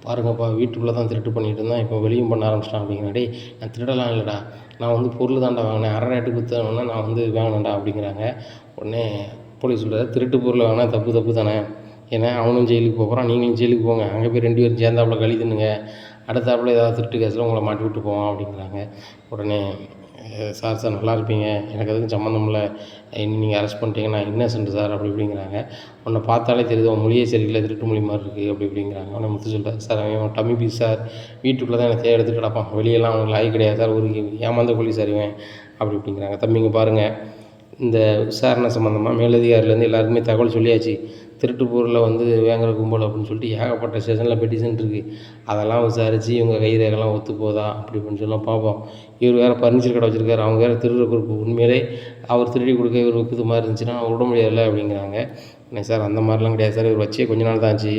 பாருங்கப்பா வீட்டுக்குள்ளே தான் திருட்டு பண்ணிகிட்டு இருந்தான், இப்போ வெளியும் பண்ண ஆரம்பிச்சிட்டான் அப்படிங்கிறேன். டேய் நான் திருடலாம் இல்லைடா, நான் வந்து பொருள் தாண்டா வாங்கினேன், அரை ரேட்டுக்கு விற்றோன்னா நான் வந்து வாங்கினேன்டா அப்படிங்கிறாங்க. உடனே போலீஸ் சொல்கிறாரு, திருட்டு பொருளை வாங்கினா தப்பு தானே, ஏன்னா அவனும் ஜெயிலுக்கு போகிறான், நீங்களும் ஜெயிலுக்கு போங்க, அங்கே போய் 2 பேரும் சேர்ந்தாப்புல கழி தின்னுங்க, அடுத்தாப்புல ஏதாவது திருட்டு கேஸில் உங்களை மாட்டி விட்டு போவான் அப்படிங்கிறாங்க. உடனே சார் நல்லா இருப்பீங்க, எனக்கு எதுக்கும் சம்மந்தம் இல்லை, நீங்கள் அரெஸ்ட் பண்ணிட்டீங்க, நான் இன்னசென்ட் சார் அப்படி இப்படிங்கிறாங்க. உன்னை பார்த்தாலே தெரியுது உன் மொழியே சரியில்லை, திருட்டு மொழி மாதிரி இருக்குது அப்படி இப்படிங்கிறாங்க. உடனே முத்து சொல்கிறார், சார் அவன் டம்மி பீஸ் சார், வீட்டுக்குள்ளே தான் எனக்கு எடுத்துகிட்டு கிடப்பான், வெளியெல்லாம் அவனுக்கு லாய் கிடையாது சார், ஒரு ஏமாந்த போலீஸ் அறிவேன் அப்படி இப்படிங்கிறாங்க. தம்பிங்க பாருங்கள், இந்த விசாரணை சம்மந்தமாக மேலதிகாரிலேருந்து எல்லாருக்குமே தகவல் சொல்லியாச்சு, திருட்டு பொருளை வந்து வாங்குற கும்பல் அப்படின்னு சொல்லிட்டு ஏகப்பட்ட ஸ்டேஷனில் பெட்டிஷன் இருக்குது, அதெல்லாம் விசாரித்து இவங்க கைரேகைலாம் ஒத்து போதா அப்படி இப்படின்னு சொல்லலாம் பார்ப்போம். இவர் வேறு ஃபர்னிச்சர் கடை வச்சுருக்காரு, அவங்க வேறு திருடுற குரூப், உண்மையிலே அவர் திருடி கொடுக்க இவர் விற்கிறது மாதிரி இருந்துச்சுன்னா விட முடியாதுல்ல அப்படிங்கிறாங்க. என்ன சார் அந்த மாதிரிலாம் கிடையாது சார், இவர் வச்சே கொஞ்ச நாள் தான் ஆச்சு,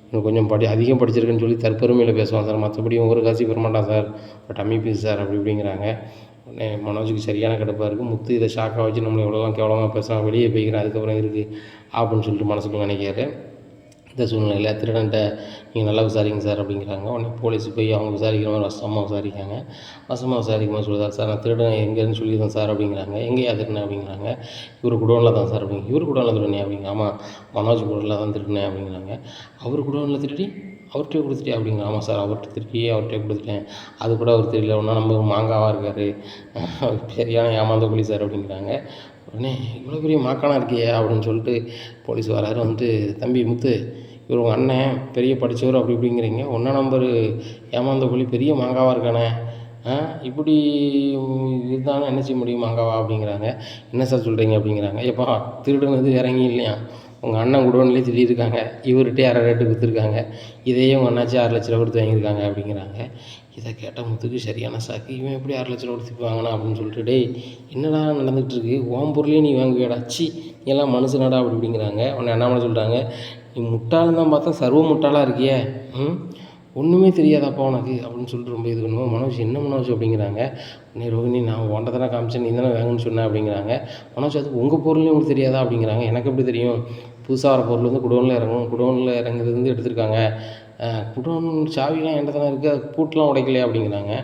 இன்னும் கொஞ்சம் அதிகம் படிச்சிருக்குன்னு சொல்லி தற்பெருமையில் பேசுவான் சார், மற்றபடி ஒரு காசு பெற மாட்டான் சார், டம்மி பீஸ் சார் அப்படி இப்படிங்கிறாங்க. உடனே மனோஜுக்கு சரியான கடுப்பாக இருக்குது. முத்து இதை ஷாக்காக வச்சு நம்மளை எவ்வளோலாம் கேவலமாக பேசுகிறான், வெளியே போய்க்கிறேன் அதுக்கப்புறம் இருக்குது அப்படின்னு சொல்லிட்டு மனசுக்குள்ள நினைக்கிறாரு. இந்த சூழ்நிலையில் திருடன்ட்ட நீங்கள் நல்லா விசாரிங்க சார் அப்படிங்கிறாங்க. உடனே போலீஸ் போய் அவங்க விசாரிக்கிற மாதிரி வசமாக விசாரிக்காங்க. விசாரிக்கும் போது சொல்லுதார், சார் நான் திருடன் எங்கேருந்து சொல்லியிருந்தேன் சார் அப்படிங்கிறாங்க. எங்கேயா திருடினேன் அப்படிங்கிறாங்க. இவர் குடோனில் தான் சார் இவர் குடோனில் திருடினேன் அப்படிங்க. ஆமாம் மனோஜ் குடோனில் தான் திருடினேன் அப்படிங்கிறாங்க. அவர் குடோனில் திருடி அவர்கிட்டே கொடுத்துட்டே அப்படிங்க. ஆமாம் சார் அவர்கிட்ட திருப்பியே அவர்கிட்டே கொடுத்துட்டேன், அது கூட அவர் தெரியல, ஒன்றா நம்ம மாங்காவாக இருக்கார், சரியான ஏமாந்த புலி சார் அப்படிங்கிறாங்க. உடனே இவ்வளோ பெரிய மாக்கானா இருக்கியே அப்படின்னு சொல்லிட்டு போலீஸ் வராரு. வந்து தம்பி முத்து, இவர் உங்கள் அண்ணன் பெரிய படித்தவர் அப்படி இப்படிங்கிறீங்க, ஒன்றா நம்பர் ஏமாந்த புலி பெரிய மாங்காவாக இருக்கானே, இப்படி இருந்தாலும் என்ன செய்ய முடியும் மாங்காவா அப்படிங்கிறாங்க. என்ன சார் சொல்கிறீங்க அப்படிங்கிறாங்க. எப்பா திருடுனது வேற எங்கேயும் இல்லையா, உங்கள் அண்ணன் குடோன்லேயே திருடியிருக்காங்க, இவர்கிட்டே அரை ரேட்டுக்கு விற்றுருக்காங்க, இதையே உங்கள் அண்ணாச்சி 6 லட்ச ரூபா கொடுத்து வாங்கியிருக்காங்க அப்படிங்கிறாங்க. இதை கேட்டால் முத்துக்கு சரியான சாக்கு. இவன் எப்படி 6 லட்ச ரூபா கொடுத்து வாங்கினா அப்படின்னு சொல்லிட்டு, டேய் என்னடா நடந்துகிட்ருக்கு, உன் பொருளையே நீ வாங்குவியாடா, சி நீ எல்லாம் மனுஷனாடா அப்படி இப்படிங்கிறாங்க. உடனே அண்ணாமலை சொல்கிறாங்க, நீ முட்டாள்னு தான் பார்த்தா சர்வ முட்டாளாக இருக்கியே, ஒன்றுமே தெரியாதாப்பா உனக்கு அப்படின்னு சொல்லிட்டு ரொம்ப இது பண்ணுவோம். மனோஜ் என்ன மனோஜ் அப்படிங்கிறாங்க. உடனே ரோகிணி, நான் உன்ட்ட தானே காமிச்சேன், நீ தானே வாங்கன்னு சொன்னேன் அப்படிங்கிறாங்க. மனோஜ் அது உங்கள் பொருள்னே உங்களுக்கு தெரியாதா அப்படிங்கிறாங்க. எனக்கு எப்படி தெரியும், புதுசாக வர பொருள் வந்து குடோனில் இறங்கும், குடோனில் இறங்குறது வந்து எடுத்திருக்காங்க, குடோன் சாவிலாம் என்கிட்ட தானே இருக்குது, அது பூட்டெலாம் உடைக்கலையா அப்படிங்கிறாங்க.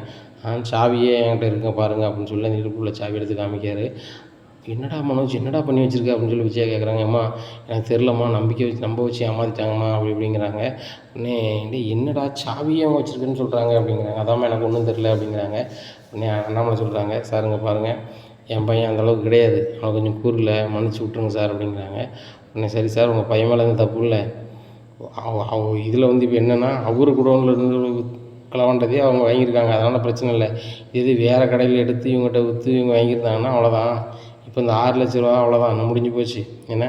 சாவியே என்கிட்ட இருக்க பாருங்கள் அப்படின்னு சொல்லி அந்த இடுப்புள்ள சாவி எடுத்து காமிக்காரு. என்னடா மனோஜ் என்னடா பண்ணி வச்சுருக்க அப்படின்னு சொல்லி விஜயா கேட்குறாங்க. அம்மா எனக்கு தெரிலம்மா, நம்ப வச்சு ஏமாற்றிட்டாங்கம்மா அப்படி இப்படிங்கிறாங்க. உடனே டேய் என்னடா சாவியே அவங்க வச்சுருக்குன்னு சொல்கிறாங்க அப்படிங்கிறாங்க. அதாம்மா எனக்கு ஒன்றும் தெரில அப்படிங்கிறாங்க. உடனே அண்ணாமலை சொல்கிறாங்க, சாருங்க பாருங்கள், என் பையன் அந்தளவுக்கு கிடையாது, அவன் கொஞ்சம் கூறல, மன்னிச்சு விட்ருங்க சார் அப்படிங்கிறாங்க. உடனே சரி சார், உங்கள் பையன் மேலே எதுவும் தப்பு இல்லை, அவங்க இதில் வந்து இப்போ என்னென்னா அவரு குடோனில் இருந்து களவாண்டதே அவங்க வாங்கியிருக்காங்க, அதனால் பிரச்சனை இல்லை. இது வேறு கடையில் எடுத்து இவங்ககிட்ட விற்று இவங்க வாங்கியிருந்தாங்கன்னா அவ்வளோதான். இப்போ இந்த 6 லட்ச ரூபா அவ்வளோதான், முடிஞ்சு போச்சு. ஏன்னா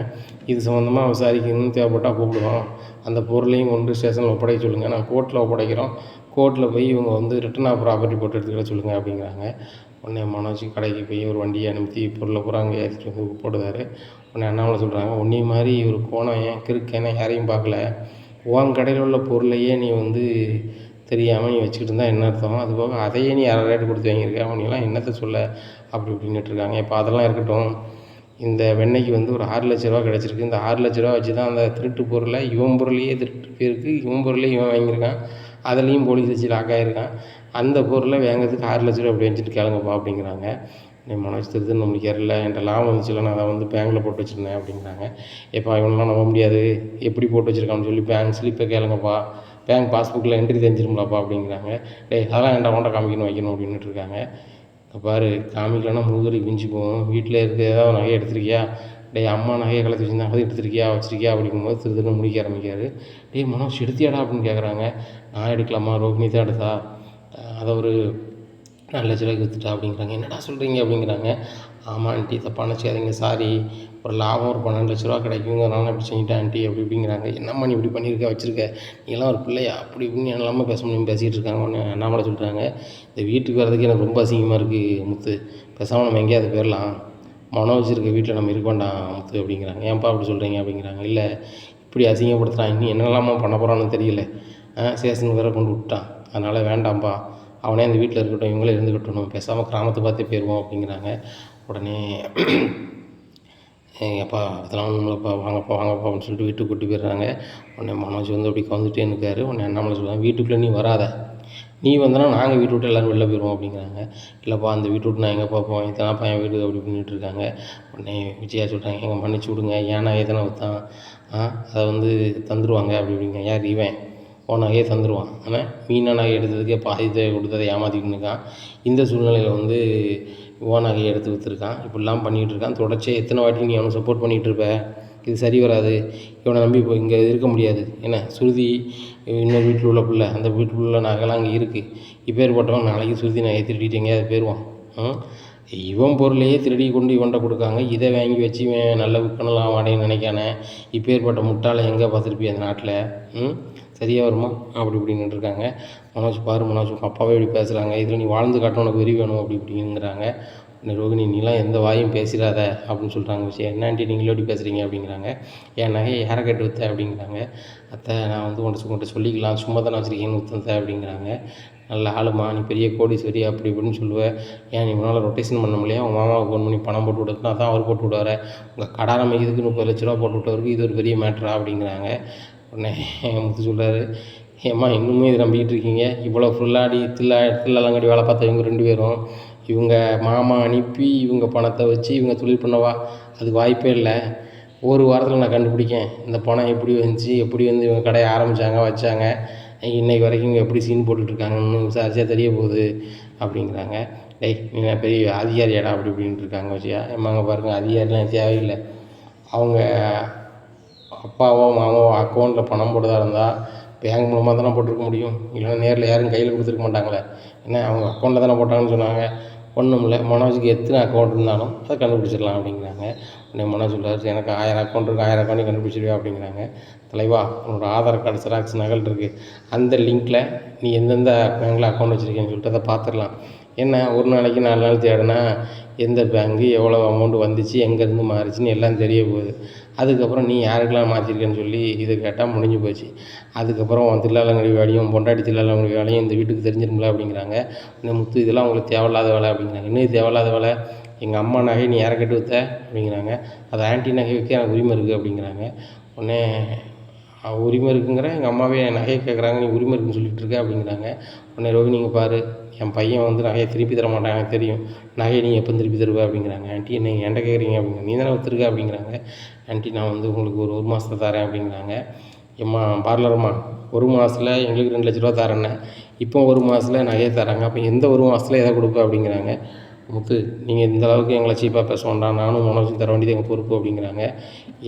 இது சம்மந்தமாக விசாரிக்கணும்னு தேவைப்பட்டால் கூப்பிடுவோம், அந்த பொருளையும் கொண்டு ஸ்டேஷனில் ஒப்படைக்க சொல்லுங்கள், நான் கோர்ட்டில் ஒப்படைக்கிறோம், கோர்ட்டில் போய் இவங்க வந்து ரிட்டன் ஆஃப் ப்ராப்பர்ட்டி போட்டு எடுத்துக்கிட சொல்லுங்கள் அப்படிங்கிறாங்க. உடனே மனோஜ் கடைக்கு போய் ஒரு வண்டியை அனுப்பி பொருளை பூரா அங்கே ஏற்றிட்டு வந்து போடுதார். உடனே அண்ணாமலை சொல்கிறாங்க, உன்னைய மாதிரி ஒரு கோணம் ஏன் கிறுக்கேன்னு யாரையும் பார்க்கல, உன் கடையில் உள்ள பொருளையே நீ வந்து தெரியாமல் நீ வச்சுக்கிட்டு இருந்தால் என்ன அர்த்தம், அதுபோக அதையே நீ அரை ரேட்டு கொடுத்து வாங்கியிருக்க, அவனையெல்லாம் என்னத்தை சொல்ல அப்படி இப்படின்னுட்டுருக்காங்க. இப்போ அதெல்லாம் இருக்கட்டும், இந்த வெண்ணெய்க்கு வந்து ஒரு 6 லட்ச ரூபா கிடச்சிருக்கு, இந்த 6 லட்ச ரூபா வச்சு தான் அந்த திருட்டு பொருளை இவன் பொருளையே திருட்டு போயிருக்கு, இவன் பொருளையே இவன் வாங்கியிருக்கான், அதுலேயும் போலீஸ் வச்சு லாக் ஆகியிருக்கான், அந்த பொருளை வாங்கிறதுக்கு 6 லட்ச ரூபா அப்படி வச்சுட்டு கேளுங்கப்பா அப்படிங்கிறாங்க. நீ மனோஜ் திருதுன்னு நம்மளுக்கு ஏறல, என்கிட்ட லாபம் வந்துச்சுல, நான் அதை வந்து பேங்கில் போட்டு வச்சுருந்தேன் அப்படிங்கிறாங்க. எப்பா இவனெலாம் நம்ப முடியாது, எப்படி போட்டு வச்சுருக்கான்னு சொல்லி பேங்க் ஸ்லிப்பை கேளுங்கப்பா, பேங்க் பாஸ்புக்கில் என்ட்ரி தெரிஞ்சிருங்களாப்பா அப்படிங்கிறாங்க. டேய் அதெல்லாம் என்கிட்ட கொண்ட காமிக்கணும் வைக்கணும் அப்படின்னுட்டு இருக்காங்க. பாரு காமிக்கலன்னா முதுகுவலி பிஞ்சு போகும், வீட்டில் இருக்க ஏதாவது நகையை எடுத்திருக்கியா, டேய் அம்மா நகையை கலத்தி வச்சுருந்தாங்க அதை எடுத்திருக்கியா வச்சிருக்கியா அப்படிங்கும்போது திருதுன்னு முடிக்க ஆரம்பிக்காரு. டேய் மனோஜ் எடுத்தியாடா அப்படின்னு கேட்குறாங்க. நான் எடுக்கலாமா, ரோகிணி தான் எடுத்தா, அதை ஒரு 4 லட்ச ரூபாய்க்கு விற்றுட்டா அப்படிங்கிறாங்க. என்னடா சொல்கிறீங்க அப்படிங்கிறாங்க. ஆமாம் ஆண்டி தப்பாக நினச்சிக்காதீங்க, சாரி, ஒரு லாபம் ஒரு 12 லட்ச ரூபா கிடைக்குங்கிறனால இப்படி செஞ்சுட்டேன் ஆண்டி அப்படி இப்படிங்கிறாங்க. என்னம்மா நீ இப்படி பண்ணியிருக்க வச்சுருக்க, நீலாம் ஒரு பிள்ளையா அப்படி இப்படின்னு எல்லாமே பேச முடியும் பேசிகிட்டு இருக்காங்க. ஒன்று அண்ணாமலை சொல்கிறாங்க, இந்த வீட்டுக்கு வர்றதுக்கு எனக்கு ரொம்ப அசிங்கமாக இருக்குது முத்து, பேசாமல் நம்ம எங்கேயாவது போயிடலாம், மனோஜ் இருக்க வீட்டில் நம்ம இருக்க வேண்டாம் முத்து அப்படிங்கிறாங்க. ஏன்ப்பா அப்படி சொல்கிறீங்க அப்படிங்கிறாங்க. இல்லை இப்படி அசிங்கப்படுத்துகிறான், இன்னும் என்னெல்லாமா பண்ண போகிறான்னு தெரியல, ஸ்டேஷனுக்கு வேறு கொண்டு விட்டான், அதனால் வேண்டாம்ப்பா, அவனே அந்த வீட்டில் இருக்கட்டும், இவங்களே இருந்துக்கிட்டணும், பேசாமல் கிராமத்தை பார்த்தே போயிடுவோம் அப்படிங்கிறாங்க. உடனே எப்பா அதெல்லாம் ஒன்றும்லப்பா, வாங்கப்பா வாங்கப்பா அப்படின்னு சொல்லிட்டு வீட்டுக்கு கூட்டி போயிடுறாங்க. உடனே மனோஜ் வந்து அப்படி கவுந்துட்டே இருக்காரு. உடனே அண்ணாமலை சொல்லுவாங்க, வீட்டுக்குள்ளே நீ வராத, நீ வந்தனா நாங்கள் வீட்டு விட்டு எல்லோரும் வெளில போயிடுவோம் அப்படிங்கிறாங்க. இல்லைப்பா அந்த வீட்டு விட்டு நான் எங்கேப்பா போவேன், இத்தனாப்பா என் வீடு அப்படி பண்ணிட்டு இருக்காங்க. உடனே விஜயா சொல்கிறாங்க, எங்கள் மன்னிச்சு விடுங்க, ஏன்னா எதனா விற்றான், அதை வந்து தந்துடுவாங்க அப்படி இப்படிங்க. யார் இவன் உன் நகையை தந்துடுவான், ஆனால் மீனா நகை எடுத்ததுக்கே பாதி தேவை கொடுத்ததை ஏமாற்றிக்கிட்டு இருக்கான், இந்த சூழ்நிலையில் வந்து உன் நகையை எடுத்து விற்றுருக்கான், இப்படிலாம் பண்ணிகிட்டு இருக்கான், தொடர்ச்சியாக எத்தனை வாட்டி நீ அவனை சப்போர்ட் பண்ணிகிட்டு இருப்ப, இது சரி வராது, இவனை நம்பி இப்போ இங்கே இருக்க முடியாது, என்ன சுருதி இன்னொரு வீட்டில் உள்ள பிள்ளை, அந்த வீட்டில் உள்ள நகைலாம் அங்கே இருக்குது, இப்பேற்பட்டவன் நாளைக்கு சுருதி நகையை திருடிட்டு எங்கேயாவது போயிடுவான், இவன் பொருளையே திருடி கொண்டு இவன்கிட்ட கொடுக்காங்க, இதை வாங்கி வச்சு இவன் நல்ல விற்கலாம் வாடகைன்னு நினைக்கானே, இப்பேற்பட்ட முட்டாளை எங்கே பார்த்துருப்பிய அந்த நாட்டில், சரியாக வருமா அப்படி இப்படின்னு இருக்காங்க. மனோஜ் பாரு மனோஜ் உங்கள் அப்பாவே இப்படி பேசுகிறாங்க, இதில் நீ வாழ்ந்து காட்ட உனக்கு வெறி வேணும் அப்படி இப்படிங்கிறாங்க. ரோகிணி நீலாம் எந்த வாயும் பேசிடாத அப்படின்னு சொல்கிறாங்க. விஷயம் என்ன ஆண்டி நீங்களே எப்படி பேசுகிறீங்க அப்படிங்கிறாங்க. என் நகையை யாரை கேட்டு விற்ற அப்படிங்கிறாங்க. அத்தை நான் வந்து உங்கள்கிட்ட சொல்லிக்கலாம், சும்மா தானே வச்சுருக்கீங்கன்னு விற்றேன் அப்படிங்கிறாங்க. நல்ல ஆளுமா, நீ பெரிய கோடீஸ்வரி அப்படி இப்படின்னு சொல்லுவேன், ஏன் நீ முன்னால் ரொட்டேஷன் பண்ண முடியலையா, உங்கள் மாமாவுக்கு ஃபோன் பண்ணி பணம் போட்டு விடுறதுனா அதான் அவர் போட்டு விடுவார், உங்கள் கடாரம் இதுக்கு 30 லட்ச ரூபா போட்டு விட்டவருக்கு இது ஒரு பெரிய மேட்ரா அப்படிங்கிறாங்க. உடனே முத்து சொல்கிறாரு, ஏம்மா இன்னுமே இது நம்பிக்கிட்டு இருக்கீங்க, இவ்வளோ ஃபுல்லாடி தில்லாலங்கடி வேலை பார்த்த இவங்க 2 பேரும் இவங்க மாமா அனுப்பி இவங்க பணத்தை வச்சு இவங்க தொழில் பண்ணவா, அது வாய்ப்பே இல்லை, ஒரு வாரத்தில் நான் கண்டுபிடிக்கேன் இந்த பணம் எப்படி வந்துச்சு, எப்படி வந்து இவங்க கடையை ஆரம்பித்தாங்க வச்சாங்க, இன்றைக்கு வரைக்கும் இவங்க எப்படி சீன் போட்டுட்ருக்காங்கன்னு விசாரிச்சா தெரிய போகுது அப்படிங்கிறாங்க. டேய் நீ என்ன பெரிய அதிகாரியாடா அப்படி இப்படின்ட்டு இருக்காங்க வச்சியா. எம்மாங்க பாருங்கள், அதிகாரிலாம் தேவையில்லை. அவங்க அப்பாவோ மாமாவோ அக்கௌண்ட்டில் பணம் போட்டதாக இருந்தால் பேங்க் மூலமாக தானே போட்டிருக்க முடியும், இல்லைன்னா நேரில் யாரும் கையில் கொடுத்துருக்க மாட்டாங்களே. ஏன்னா அவங்க அக்கௌண்ட்டில் தானே போட்டாங்கன்னு சொன்னாங்க. ஒன்றும் இல்லை, மனோஜுக்கு எத்தனை அக்கௌண்ட் இருந்தாலும் அதை கண்டுபிடிச்சிடலாம் அப்படிங்கிறாங்க. உடனே மனோஜ் சொல்கிறார், எனக்கு 1000 அக்கௌண்ட் இருக்குது, 1000 அக்கௌண்ட்டையும் கண்டுபிடிச்சிருவியா அப்படிங்கிறாங்க. தலைவா, உன்னோட ஆதார் கார்டு ஜெராக்ஸ் நகல் இருக்குது, அந்த லிங்க்கில் நீ எந்தெந்த பேங்க்கில் அக்கௌண்ட் வச்சுருக்கேன்னு சொல்லிட்டு அதை பார்த்துடலாம். என்ன ஒரு நாளைக்கு 4 நாள் தேடினா எந்த பேங்க்கு எவ்வளோ அமௌண்ட் வந்துச்சு, எங்கேருந்து மாறிச்சின்னு எல்லாம் தெரிய போகுது. அதுக்கப்புறம் நீ யாருக்கெல்லாம் மாற்றிருக்கேன்னு சொல்லி இதை கேட்டால் முடிஞ்சு போச்சு. அதுக்கப்புறம் உன் தில்லாலங்கடி வேலையும் பொண்டாட்டி தில்லாலங்கடி வேலையும் இந்த வீட்டுக்கு தெரிஞ்சிருமில்ல அப்படிங்கிறாங்க. இந்த முத்து, இதெல்லாம் உங்களுக்கு தேவையில்லாத வேலை அப்படிங்கிறாங்க. இன்னும் தேவையில்லாத வேலை, எங்கள் அம்மா நகை நீ யாரை கட்டி விற்ற அப்படிங்கிறாங்க. அது ஆன்ட்டி நகை வைக்க எனக்கு உரிமை இருக்குது அப்படிங்கிறாங்க. உடனே உரிமை இருக்குங்கிற எங்கள் அம்மாவே நகையை கேட்குறாங்க, நீ உரிமை இருக்குன்னு சொல்லிட்டு இருக்க அப்படிங்கிறாங்க. உடனே ரோஹிணி, இங்கே பாரு, என் பையன் வந்து நகையை திருப்பி தர மாட்டான், எனக்கு தெரியும். நகையை நீங்கள் எப்போ திருப்பி தருவ அப்படிங்கிறாங்க. ஆன்ட்டி என்ன என்கிட்ட கேட்குறீங்க அப்படிங்க, நீ தானே விற்றுருக்க அப்படிங்கிறாங்க. ஆன்ட்டி நான் வந்து உங்களுக்கு ஒரு மாதத்துல தரேன் அப்படிங்கிறாங்க. எம்மா பார்லர்மா, 1 மாதத்தில் எங்களுக்கு 2 லட்ச ரூபா தரேன்னே, இப்போ 1 மாதத்தில் நகையை தராங்க, அப்போ எந்த 1 மாதத்தில் எதை கொடுப்ப அப்படிங்கிறாங்க. முத்து, நீங்கள் இந்த அளவுக்கு எங்களை சீப்பாக பேச வேண்டாம், நானும் மனோஜும் தர வேண்டியது எங்கள் பொறுப்பு அப்படிங்கிறாங்க.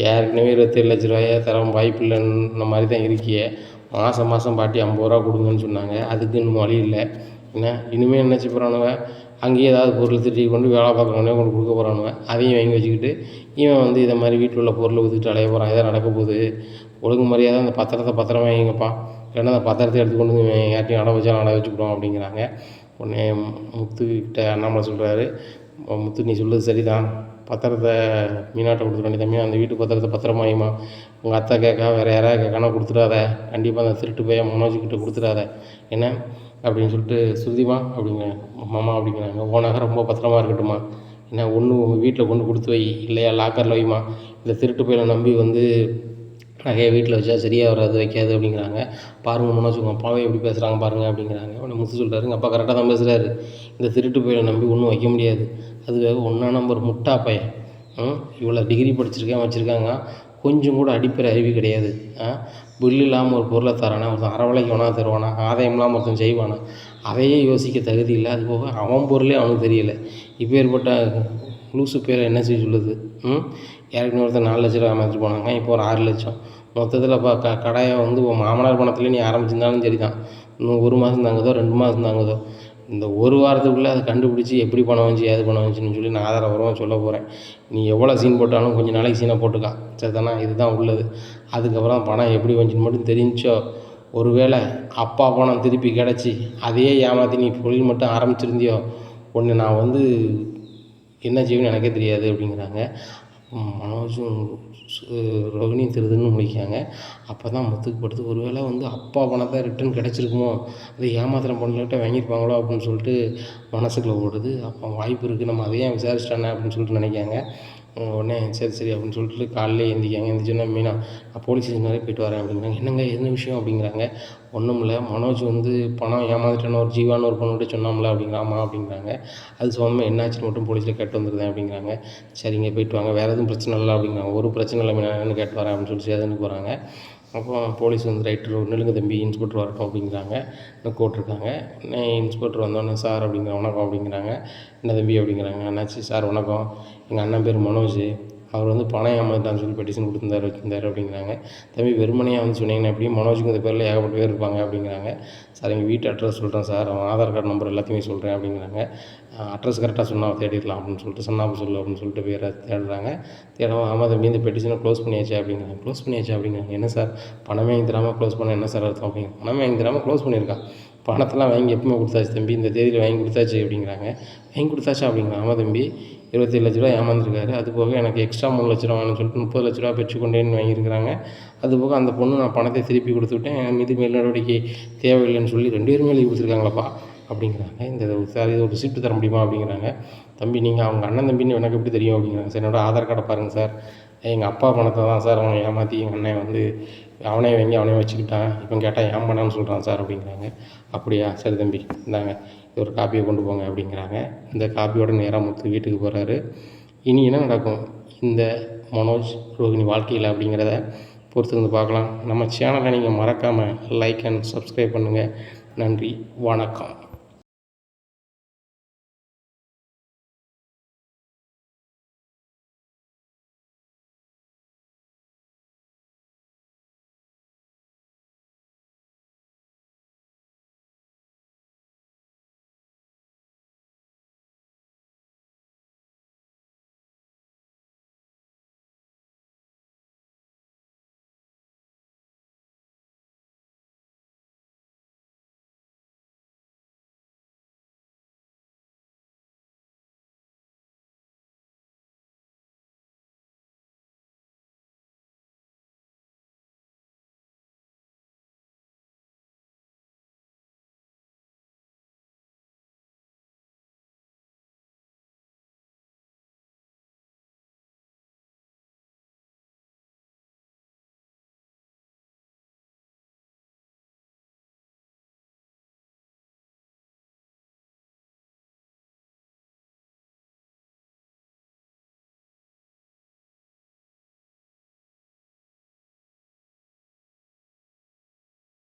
ஏற்கனவே 27 லட்ச ரூபாயை தர வாய்ப்பு இல்லைன்ன மாதிரி தான் இருக்கியே, மாதம் பாட்டி 50 ரூபா கொடுங்கன்னு சொன்னாங்க, அதுக்கு இன்னும் வழி இல்லை. என்ன இனிமேல் என்ன செய்ய போகிறானுவ, அங்கேயே ஏதாவது பொருள் திருடி கொண்டு வேலை பார்க்குறவனே கொண்டு கொடுக்க போகிறானுவ, அதையும் வாங்கி வச்சுக்கிட்டு இவன் வந்து இதை மாதிரி வீட்டில் உள்ள பொருளை விற்றுக்கிட்டு அலைய போகிறான். இதான் நடக்க போகுது. ஒழுங்கு மரியாதை அந்த பத்திரத்தை பத்திரமா வைங்கப்பா, இல்லைன்னா அந்த பத்திரத்தை எடுத்துக்கொண்டு யார்ட்டையும் அடை வச்சா அடை வச்சுக்கிட்டோம் அப்படிங்கிறாங்க. உடனே முத்துக்கிட்ட அண்ணாமலை சொல்கிறாரு, முத்து நீ சொல்லுறது சரிதான், பத்திரத்தை மீனாட்ட கொடுத்துருவாண்டி தம்பி, அந்த வீட்டு பத்திரத்தை பத்திரமா வைமா, உங்கள் அத்தை கேட்கா வேறு யாராவது கேட்கானா கொடுத்துடாத, கண்டிப்பாக அந்த திருட்டு போய் மனோஜ்கிட்ட கொடுத்துடாத என்ன அப்படின்னு சொல்லிட்டு. ஸ்ருதிமா அப்படிங்கிறாங்க, மாமா அப்படிங்கிறாங்க, உன் நகை ரொம்ப பத்திரமா இருக்கட்டுமா, என்ன ஒன்று உங்கள் வீட்டில் கொண்டு கொடுத்து வை, இல்லையா லாக்கரில் வைமா, இந்த திருட்டு போயில நம்பி வந்து நகையை வீட்டில் வச்சா சரியாக வராது, வைக்காது அப்படிங்கிறாங்க. பாருங்கள் மனோஜ், உங்கள் அப்பாவே எப்படி பேசுகிறாங்க பாருங்கள் அப்படிங்கிறாங்க. உடனே முத்து சொல்கிறாரு, எங்கள் அப்பா கரெக்டாக தான் பேசுகிறாரு, இந்த திருட்டு போயில நம்பி ஒன்றும் வைக்க முடியாது, அதுக்காக 1ஆம் நம்பர் முட்டா பையன், இவ்வளோ டிகிரி படிச்சிருக்கேன் வச்சுருக்காங்க, கொஞ்சம் கூட அடிப்படை அறிவு கிடையாது. பில் இல்லாமல் ஒரு பொருளை தரானா, ஒருத்தன் அரை விலைக்கு வேணா தருவானா, ஆதாயம் இல்லாமல் ஒருத்தன் செய்வானா, அதையே யோசிக்க தகுதி இல்லை. அது போக அவன் பொருளே அவனுக்கு தெரியலை. இப்போ ஏற்பட்ட லூசு பேரை என்ன செய்ய சொல்லுது. ஏற்கனவே ஒருத்தர் 4 லட்ச ரூபா ஏமாற்றிட்டு போனாங்க, இப்போ ஒரு 6 லட்சம். மொத்தத்தில் இப்போ கடையை வந்து மாமனார் பணத்துலேயே நீ ஆரம்பிச்சிருந்தாலும் சரி தான், இன்னும் 1 மாதம் தாங்குதோ 2 மாதம் தாங்குதோ, இந்த 1 வாரத்துக்குள்ளே அதை கண்டுபிடிச்சி எப்படி பணம் வந்துச்சு ஏது பணம் வந்துச்சுன்னு சொல்லி நான் ஆதாரபூர்வமாக சொல்ல போகிறேன். நீ எவ்வளோ சீன் போட்டாலும் கொஞ்சம் நாளைக்கு சீனை போட்டுக்கா, சரி தானே, இதுதான் உள்ளது. அதுக்கப்புறம் பணம் எப்படி வந்துச்சுன்னு மட்டும் தெரிஞ்சோ, ஒருவேளை அப்பா பணம் திருப்பி கிடச்சி அதையே ஏமாற்றி நீ தொழில் மட்டும் ஆரம்பிச்சிருந்தியோ, ஒன்று நான் வந்து என்ன செய்வேன்னு எனக்கே தெரியாது அப்படிங்கிறாங்க. மனோஜும் ரோகிணியும் திருதுன்னு முடிக்காங்க. அப்போ தான் முத்துக்கு படுத்து, ஒருவேளை வந்து அப்பா பணத்தை ரிட்டன் கிடச்சிருக்குமோ, அது ஏமாத்திரம் பொண்ணுகிட்ட வாங்கியிருப்பாங்களோ அப்படின்னு சொல்லிட்டு மனசுக்குள்ளே ஓடுது. அப்போ வாய்ப்பு இருக்குது, நம்ம அதையும் விசாரிச்சிட்டானே அப்படின்னு சொல்லிட்டு நினைக்காங்க. உடனே சரி அப்படின்னு சொல்லிட்டு காலையிலே எழுந்திரிக்காங்க. எழுந்திரிச்சோன்னா மீனா, நான் போலீஸ் ஸ்டேஷன் வரை போய்ட்டு வரேன் அப்படிங்கிறாங்க. என்னங்க என்ன விஷயம் அப்படிங்கிறாங்க. ஒன்றும் இல்லை, மனோஜ் வந்து பணம் ஏமாத்திட்டான ஒரு ஜீவான்னு ஒரு பொண்ணுகிட்ட சொன்னாமல அப்படிங்கிறாமா அப்படிங்கிறாங்க. அது சம்மந்தமாக என்னாச்சுன்னு மட்டும் போலீஸில் கேட்டு வந்துருந்தேன் அப்படிங்கிறாங்க. சரிங்க போய்ட்டு வாங்க, வேறு எதுவும் பிரச்சனை இல்லை அப்படிங்கிறாங்க. ஒரு பிரச்சனை இல்லை மீனான்னு கேட்டு வரேன் அப்படின்னு சொல்லி சேதனுக்கு போகிறாங்க. அப்போ போலீஸ் வந்து ரைட்டர் நில்லுங்க தம்பி, இன்ஸ்பெக்டர் வரட்டும் அப்படிங்கிறாங்க. இன்னும் கூப்பிட்ருக்காங்க. இன்ஸ்பெக்டர் வந்தோடனே சார் அப்படிங்கிற வணக்கம் அப்படிங்கிறாங்க. என்ன தம்பி அப்படிங்கிறாங்க. என்னாச்சு சார் வணக்கம், எங்கள் அண்ணன் பேர் மனோஜ், அவர் வந்து பணம் ஏமாத்தான்னு சொல்லி பெட்டிஷன் வச்சுருந்தார் அப்படிங்கிறாங்க. தம்பி வெறுமனையாக வந்து சொன்னீங்கன்னா எப்படி, மனோஜுக்கு இந்த பேரில் ஏகப்பட்ட பேர் இருப்பாங்க அப்படிங்கிறாங்க. சார் எங்கள் வீட்டு அட்ரஸ் சொல்கிறேன் சார், அவன் ஆதார் கார்டு நம்பர் எல்லாத்தையுமே சொல்கிறேன் அப்படிங்கிறாங்க. அட்ரஸ் கரெக்டாக சொன்னால் தேடிடலாம் அப்படின்னு சொல்லிட்டு, சொன்னாப்பு சொல்லு அப்படின்னு சொல்லிட்டு பேரை தேடுறாங்க. தேடவும் ஆமாம் தம்பி இந்த பெட்டிஷனை க்ளோஸ் பண்ணியாச்சா அப்படிங்கிறாங்க. க்ளோஸ் பண்ணியாச்சா அப்படிங்கிறாங்க. என்ன சார் பணமே வாங்கி தராமல் க்ளோஸ் பண்ண என்ன சார் அர்த்தம் அப்படிங்க. பணமே வாங்கி தராமல் க்ளோஸ் பண்ணியிருக்கான், பணத்தெல்லாம் வாங்கி எப்பவுமே கொடுத்தாச்சு தம்பி, இந்த தேதியில் வாங்கி கொடுத்தாச்சு அப்படிங்கிறாங்க. வாங்கி கொடுத்தாச்சா அப்படிங்கிறாங்க. ஆமாம் தம்பி 27 லட்ச ரூபா ஏமாந்துருக்காரு, அது போக எனக்கு எக்ஸ்ட்ரா 3 லட்ச ரூபா வேணும்னு சொல்லிட்டு 30 லட்ச ரூபா பெற்றுக்கொண்டேன்னு வாங்கியிருக்கிறாங்க. அது போக அந்த பொண்ணு நான் பணத்தை திருப்பி கொடுத்து விட்டேன், என் மீது மேல் நடவடிக்கை தேவையில்லைன்னு சொல்லி 2 பேருமே எழுதி கொடுத்துருக்காங்களப்பா அப்படிங்கிறாங்க. இந்த சார் இது ஒரு ரிசிப்ட் தர முடியுமா அப்படிங்கிறாங்க. தம்பி நீங்கள் அவங்க அண்ணன் தம்பின்னு எனக்கு எப்படி தெரியும் அப்படிங்கிறாங்க. சார் என்னோடய ஆதார் கார்டை பாருங்கள் சார், எங்கள் அப்பா பணத்தை தான் சார் அவனை ஏமாற்றி எங்கள் அண்ணன் வந்து அவனே வாங்கி அவனே வச்சுக்கிட்டான், இப்போ கேட்டால் ஏன் பண்ணான்னு சொல்கிறான் சார் அப்படிங்கிறாங்க. அப்படியா சரி தம்பி இந்தாங்க இது ஒரு காப்பியை கொண்டு போங்க அப்படிங்கிறாங்க. இந்த காப்பியோட நேராக முத்து வீட்டுக்கு போகிறாரு. இனி என்ன நடக்கும் இந்த மனோஜ் ரோகிணி வாழ்க்கையில் அப்படிங்கிறத பொறுத்திருந்து பார்க்கலாம். நம்ம சேனலை நீங்கள் மறக்காமல் லைக் அண்ட் சப்ஸ்கிரைப் பண்ணுங்கள். நன்றி, வணக்கம்.